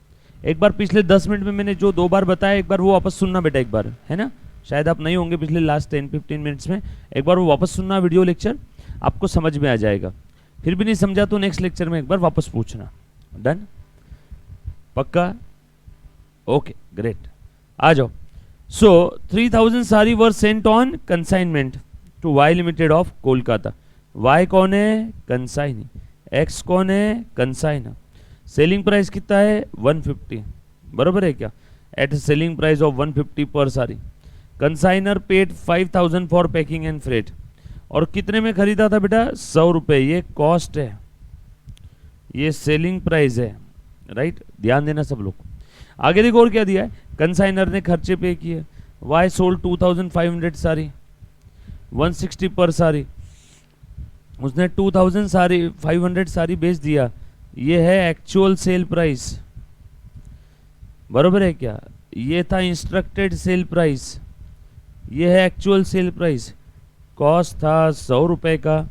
एक बार पिछले 10 मिनट में मैंने जो 2 बार बताया, एक बार वो वापस सुनना बेटा, एक बार, है ना? शायद आप नहीं होंगे पिछले लास्ट 10-15 मिनट्स में, एक बार वो वापस सुनना वीडियो लेक्चर, आपको समझ में आ जाएगा। फिर भी नहीं समझा तो नेक्स्ट लेक्चर में एक बार वापस पूछना। डन? पक्का? ओके ग्रेट, आ जाओ। So 3,000 sari were sent on consignment to Y limited of Kolkata. Y कौन है? कंसाइनी। X कौन है? कंसाइनर। सेलिंग प्राइस कितना है? 150, बराबर है क्या? एट सेलिंग प्राइस ऑफ 150 पर sari. Consignor paid 5,000 for packing and freight. और कितने में खरीदा था बेटा? 100 रुपए। ये कॉस्ट है, ये सेलिंग प्राइस है, राइट? ध्यान देना सब लोग। आगे देखो और क्या दिया है। कंसाइनर ने खर्चे पे किए। वाई सोल्ड 2,500 सारी, 160 पर सारी। उसने 2,500 सारी बेच दिया। ये है एक्चुअल सेल प्राइस, बरोबर है क्या? ये था इंस्ट्रक्टेड सेल प्राइस, ये है एक्चुअल सेल प्राइस। कॉस्ट था 100 रुपए का।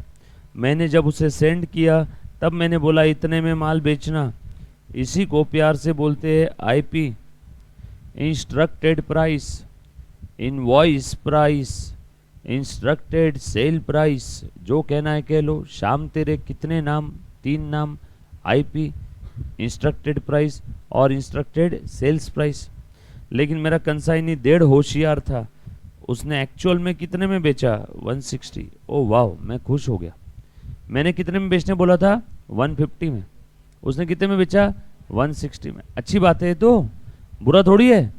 मैंने जब उसे सेंड किया तब मैंने बोला इतने में माल बेचना। इसी को प्यार से बोलते हैं IP, instructed price, invoice price, instructed sale price. जो कहना है कह लो। शाम तेरे कितने नाम? 3 नाम। आईपी, इंस्ट्रक्टेड प्राइस और इंस्ट्रक्टेड सेल्स प्राइस। लेकिन मेरा कंसाइनी 1.5 होशियार था, उसने एक्चुअल में कितने में बेचा? 160। ओ वाह, मैं खुश हो गया। मैंने कितने में बेचने बोला था? 150 में। उसने कितने में बेचा? 160 में। अच्छी बात है, तो बुरा थोड़ी है।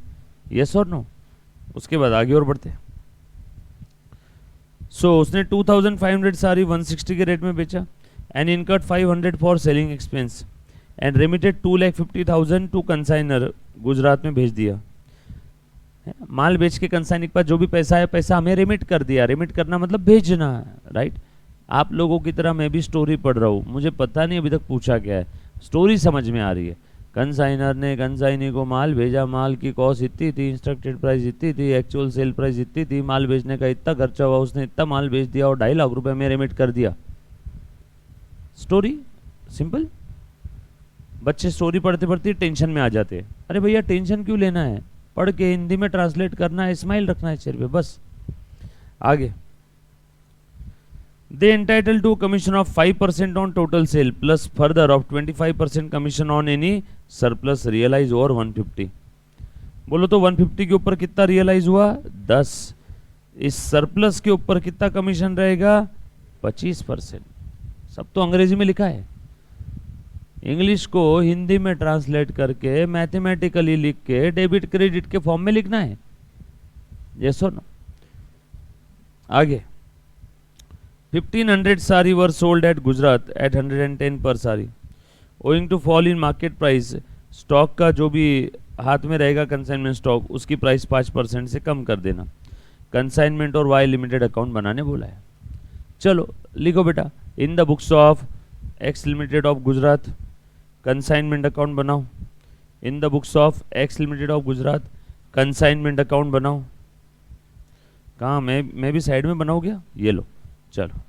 यस और नो? उसके बाद आगे और बढ़ते। सो उसने 2,500 सारी 160 के रेट में बेचा and incurred 500 for selling expense and remitted 2,50,000 to consignor. Gujarat में भेज दिया। माल बेच के कंसाइनर के पास जो भी पैसा है, पैसा हमें रेमिट कर दिया। रेमिट करना मतलब भेजना, राइट? आप लोगों की तरह मैं भी स्टोरी पढ़ रहा हूँ, मुझे पता नहीं अभी तक पूछा क्या है, स्टोरी समझ में आ रही है। कंसाइनर ने कंसाइनी को माल भेजा, माल की कॉस्ट इतनी थी, इंस्ट्रक्टेड प्राइस इतनी थी, एक्चुअल सेल प्राइस इतनी थी, माल बेचने का इतना खर्चा हुआ, उसने इतना माल बेच दिया और 2.5 लाख रुपए में रेमिट कर दिया। Story simple. बच्चे स्टोरी पढ़ते पढ़ते टेंशन में आ जाते हैं। अरे भैया टेंशन क्यों लेना है? पढ़ के हिंदी में ट्रांसलेट करना है, स्माइल रखना है चेहरे पे, बस। आगे, they entitled to commission of 5% on total sale plus further of 25% commission on any surplus realize over 150। बोलो तो 150 के ऊपर कितना रियलाइज हुआ? 10। इस सरप्लस के ऊपर कितना कमीशन रहेगा? 25%। सब तो अंग्रेजी में लिखा है, इंग्लिश को हिंदी में ट्रांसलेट करके मैथमेटिकली लिख के डेबिट क्रेडिट के फॉर्म में लिखना है। यस और नो? आगे 1500 sari were sold at Gujarat at 110 per sari owing to fall in market price. Stock का जो भी हाथ में रहेगा कंसाइनमेंट स्टॉक, उसकी प्राइस 5% से कम कर देना। कंसाइनमेंट और वाई लिमिटेड अकाउंट बनाने बोला है। चलो लिखो बेटा, in the books of X limited of Gujarat consignment account बनाओ। In the books of X limited of Gujarat consignment account बनाओ। कहाँ मैं भी साइड में बनाओ क्या? ये लो, चलो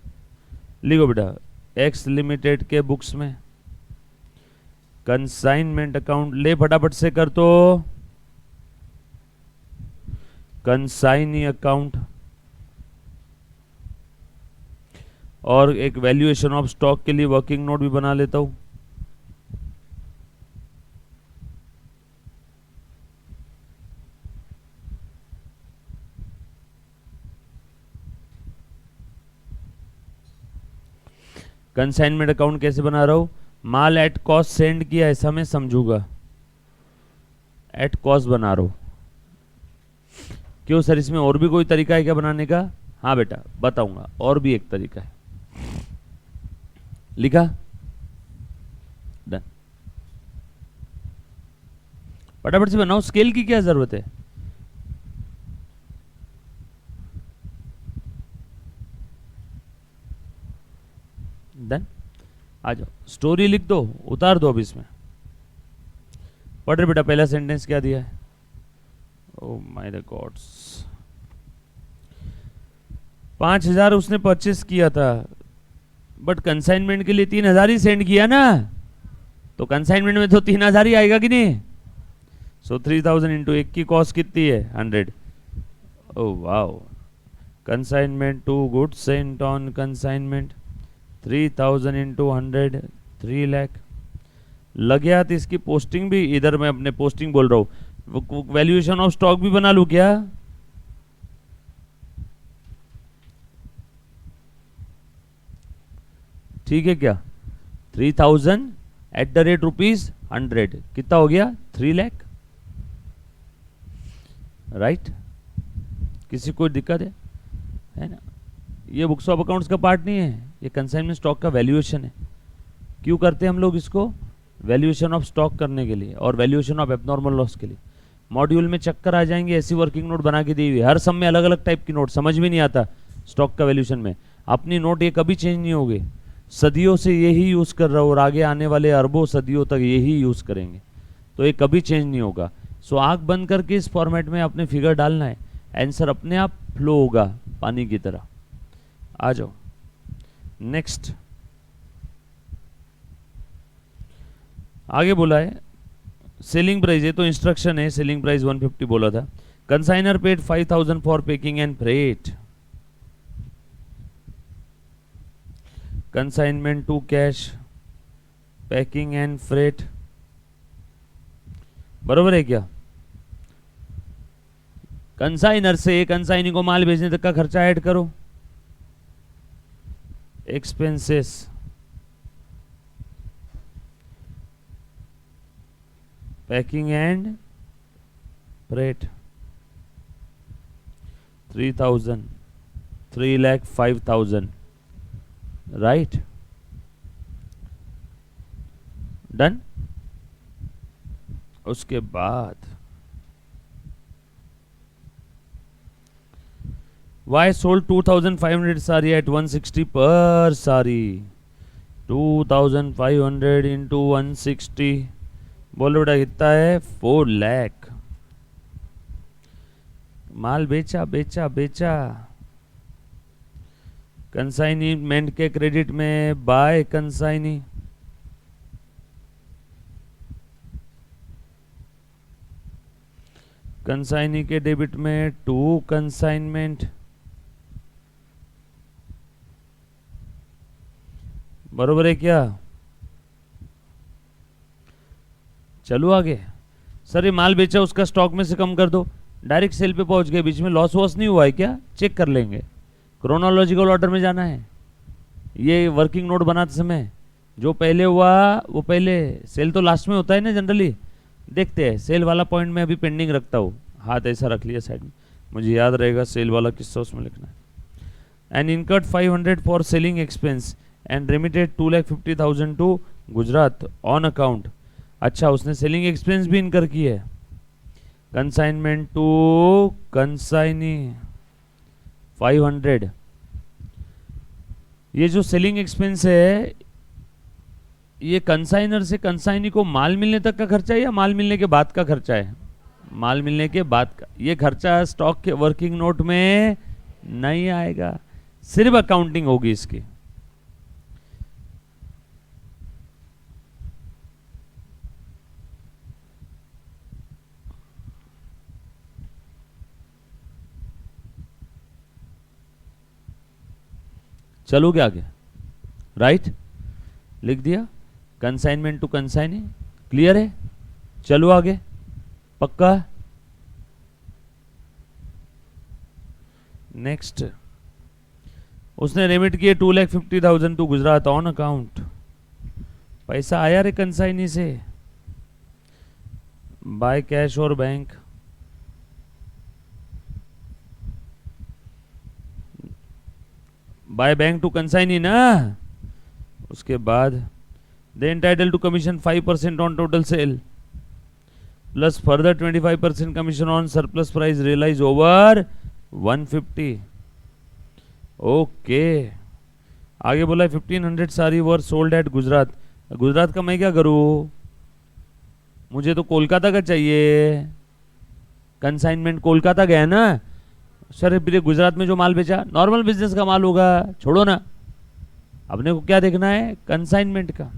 लिखो बेटा, एक्स लिमिटेड के बुक्स में कंसाइनमेंट अकाउंट ले फटाफट से कर तो। कंसाइनी अकाउंट और एक वैल्यूएशन ऑफ स्टॉक के लिए वर्किंग नोट भी बना लेता हूं। कंसाइनमेंट अकाउंट कैसे बना रहा हूं? माल एट कॉस्ट सेंड किया, ऐसा मैं समझूंगा। एट कॉस्ट बना रहा हूं। क्यों सर, इसमें और भी कोई तरीका है क्या बनाने का? हाँ बेटा बताऊंगा, और भी एक तरीका है। लिखा? डन। फटाफट से बनाओ, स्केल की क्या जरूरत है? डन। आ जाओ, स्टोरी लिख दो, उतार दो अब इसमें। पढ़ रहे बेटा, पहला सेंटेंस क्या दिया है? ओ माय गॉड्स, 5000 उसने परचेस किया था, बट कंसाइनमेंट के लिए 3000 ही सेंड किया ना, तो कंसाइनमेंट में तो 3000 ही आएगा कि नहीं? सो 3000 इंटू 1 की कॉस्ट कितनी है? 100। Oh wow, consignment to goods sent on consignment 3000 into 100, 3 lakh लग गया। तो इसकी पोस्टिंग भी, इधर मैं अपने पोस्टिंग बोल रहा हूँ, वैल्यूएशन ऑफ स्टॉक भी बना लूं क्या? ठीक है क्या? 3000 एट द रेट ₹100 कितना हो गया? 3 लाख, राइट? किसी को दिक्कत है ना? ये बुक्स ऑफ अकाउंट्स का पार्ट नहीं है, ये कंसाइनमेंट स्टॉक का वैल्यूएशन है। क्यों करते हैं हम लोग इसको? वैल्यूएशन ऑफ स्टॉक करने के लिए और वैल्यूएशन ऑफ एब्नॉर्मल लॉस के लिए। मॉड्यूल में चक्कर आ जाएंगे, ऐसी वर्किंग नोट बना के दी हुई, हर सम में अलग अलग टाइप की नोट, समझ में नहीं आता स्टॉक का वैल्यूएशन में। अपनी नोट ये कभी चेंज नहीं होगी, सदियों से यही यूज कर रहा हूँ और आगे आने वाले अरबों सदियों तक यही यूज करेंगे, तो ये कभी चेंज नहीं होगा। सो आंख बंद करके इस फॉर्मेट में अपने फिगर डालना है, आंसर अपने आप फ्लो होगा पानी की तरह। आ जाओ नेक्स्ट। आगे बोला है सेलिंग प्राइस है, तो इंस्ट्रक्शन है, सेलिंग प्राइस 150 बोला था। Consignor paid 5000 for packing and freight. Consignment to cash, packing and freight, बरोबर है क्या? कंसाइनर से कंसाइनी को माल भेजने तक का खर्चा ऐड करो, expenses, packing and freight 3000, 3,05,000, right? Done. उसके बाद वाई सोल्ड 2500 साड़ी एट 160 पर साड़ी। 2500 इंटू 160 बोलो बेटा कितना है? 4 लाख। माल बेचा बेचा बेचा, कंसाइनमेंट के क्रेडिट में बाय कंसाइनी, कंसाइनी के डेबिट में टू कंसाइनमेंट, बरोबर है क्या? चलो आगे। सर ये माल बेचा, उसका स्टॉक में से कम कर दो, डायरेक्ट सेल पे पहुंच गए, बीच में लॉस वॉस नहीं हुआ है क्या, चेक कर लेंगे। क्रोनोलॉजिकल ऑर्डर में जाना है। ये वर्किंग नोट बनाते समय जो पहले हुआ वो पहले, सेल तो लास्ट में होता है ना जनरली। देखते हैं, सेल वाला पॉइंट में अभी पेंडिंग रखता हूँ, हाथ ऐसा रख लिया साइड में, मुझे याद रहेगा सेल वाला किस्सा उसमें लिखना है। And incurred 500 for selling expense and remitted 2,50,000 to Gujarat on account. अच्छा, उसने सेलिंग एक्सपेंस भी इनकर की है। Consignment to consignee 500। ये जो सेलिंग एक्सपेंस है ये कंसाइनर से कंसाइनी को माल मिलने तक का खर्चा है या माल मिलने के बाद का खर्चा है? माल मिलने के बाद का। ये खर्चा स्टॉक के वर्किंग नोट में नहीं आएगा, सिर्फ अकाउंटिंग होगी इसकी। चलोगे आगे? राइट, लिख दिया कंसाइनमेंट टू कंसाइनी, क्लियर है? चलो आगे, पक्का? नेक्स्ट, उसने रेमिट किए 2,50,000 टू गुजरात ऑन अकाउंट। पैसा आया रे कंसाइनी से, बाय कैश और bank. By bank to consignee ना। उसके बाद they entitled to commission 5% on total sale plus further 25% commission on surplus price realise over 150। Okay, आगे बोला 1,500 sari were sold at Gujarat. Gujarat का मैं क्या करूं, मुझे तो कोलकाता का चाहिए। कंसाइनमेंट कोलकाता गया ना सर, फिर गुजरात में जो माल बेचा नॉर्मल बिजनेस का माल होगा, छोड़ो ना, अपने को क्या देखना है, कंसाइनमेंट का।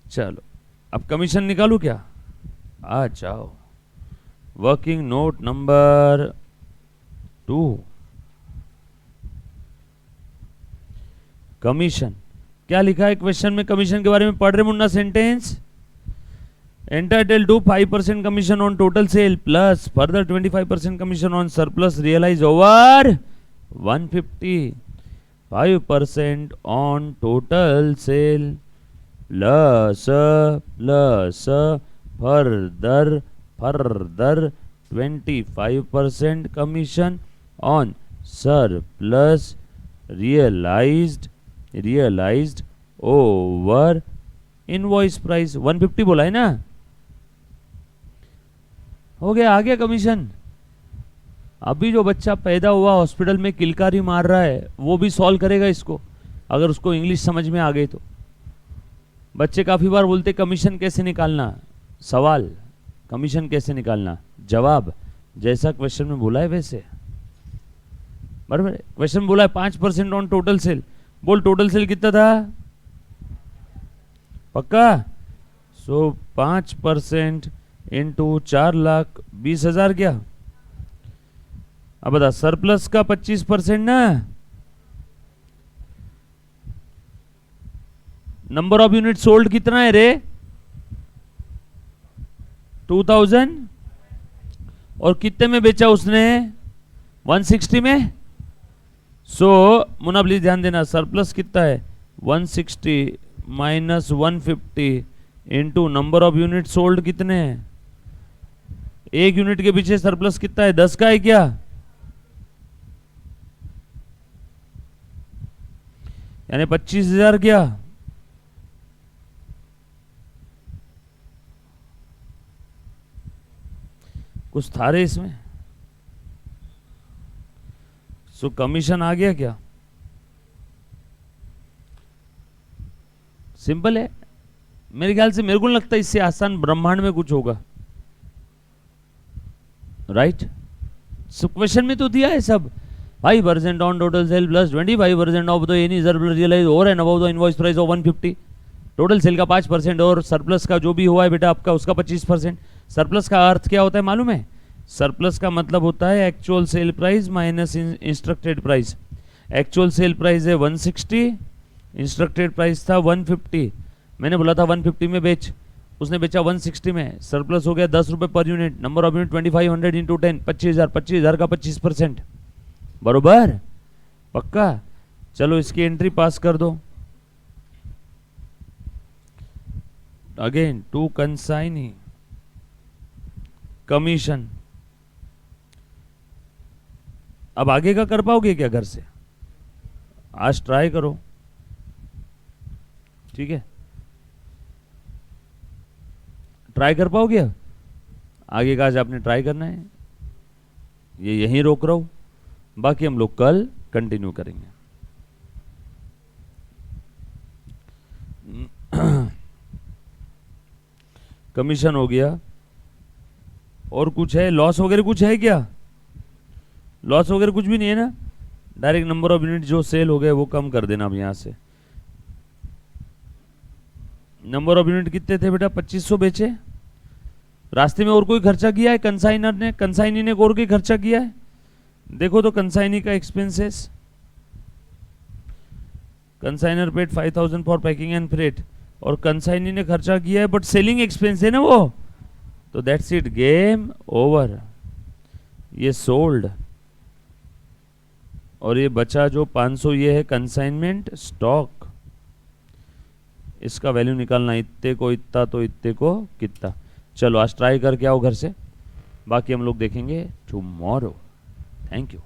चलो अब कमीशन निकालू क्या? आ जाओ, वर्किंग नोट नंबर 2, कमीशन। क्या लिखा है क्वेश्चन में कमीशन के बारे में? पढ़ रहे Munna sentence. entitled to 5% commission on total sale plus further 25% commission on surplus realized over 150, 5% on total sale plus further 25% commission on surplus realized over invoice price 150 बोला है ना, हो गया, आ गया कमीशन। अभी जो बच्चा पैदा हुआ हॉस्पिटल में किलकारी मार रहा है वो भी सॉल्व करेगा इसको, अगर उसको इंग्लिश समझ में आ गई तो। बच्चे काफी बार बोलते कमीशन कैसे निकालना, सवाल कमीशन कैसे निकालना, जवाब जैसा क्वेश्चन में बोला है वैसे, बराबर। क्वेश्चन बोला है 5% ऑन टोटल सेल, बोल टोटल सेल कितना था, पक्का? सो 5% इंटू 4,20,000 क्या? अब बता, सरप्लस का 25% ना, नंबर ऑफ यूनिट सोल्ड कितना है रे? 2,000। और कितने में बेचा उसने? 160 में। सो मुन्ना प्लीज ध्यान देना, सरप्लस कितना है? 160 minus 150 into number of unit sold कितने हैं? एक यूनिट के पीछे सरप्लस कितना है? 10 का है क्या? यानी 25,000 क्या? कुछ था रे इसमें। सो कमीशन आ गया क्या? सिंपल है मेरे ख्याल से, मेरे को नहीं लगता इससे आसान ब्रह्मांड में कुछ होगा, राइट? सो क्वेश्चन में तो दिया है सब, 5% on total sale plus 25% of the any surplus realise over and above the invoice price of 150। Total sale का 5% और सरप्लस का जो भी हुआ है बेटा आपका उसका 25%। सरप्लस का अर्थ क्या होता है मालूम है? सरप्लस का मतलब होता है actual sale price minus instructed price. Actual sale price है 160, इंस्ट्रक्टेड प्राइस था 150, मैंने बोला था 150 में बेच, उसने बेचा 160 में, सरप्लस हो गया 10 रुपए per unit, number of unit 2500 into 10, 25,000 का 25%, बरोबर, पक्का। चलो इसकी एंट्री पास कर दो। Again to consignee commission. अब आगे का कर पाओगे क्या घर से? आज ट्राई करो, ठीक है, ट्राई कर पाओगे? अब आगे का आज आपने ट्राई करना है, ये यहीं रोक रहा हूं, बाकी हम लोग कल कंटिन्यू करेंगे। कमीशन हो गया, और कुछ है? लॉस वगैरह कुछ है क्या? लॉस वगैरह कुछ भी नहीं है ना? डायरेक्ट नंबर ऑफ यूनिट जो सेल हो गए वो कम कर देना अब यहां से। नंबर ऑफ यूनिट कितने थे बेटा? 2500 बेचे। रास्ते में और कोई खर्चा किया है कंसाइनर ने? कंसाइनी ने और कोई खर्चा किया है? देखो तो कंसाइनी का expenses. Consignor paid 5000 for packing and freight, और कंसाइनी ने खर्चा किया है, बट सेलिंग एक्सपेंस है ना वो, तो दैट्स इट, गेम ओवर, ये सोल्ड। और ये बचा जो 500, ये है कंसाइनमेंट स्टॉक, इसका वैल्यू निकालना, इतने को इतना तो इतने को कितना। चलो आज ट्राई करके आओ घर से, बाकी हम लोग देखेंगे टुमारो। Thank you.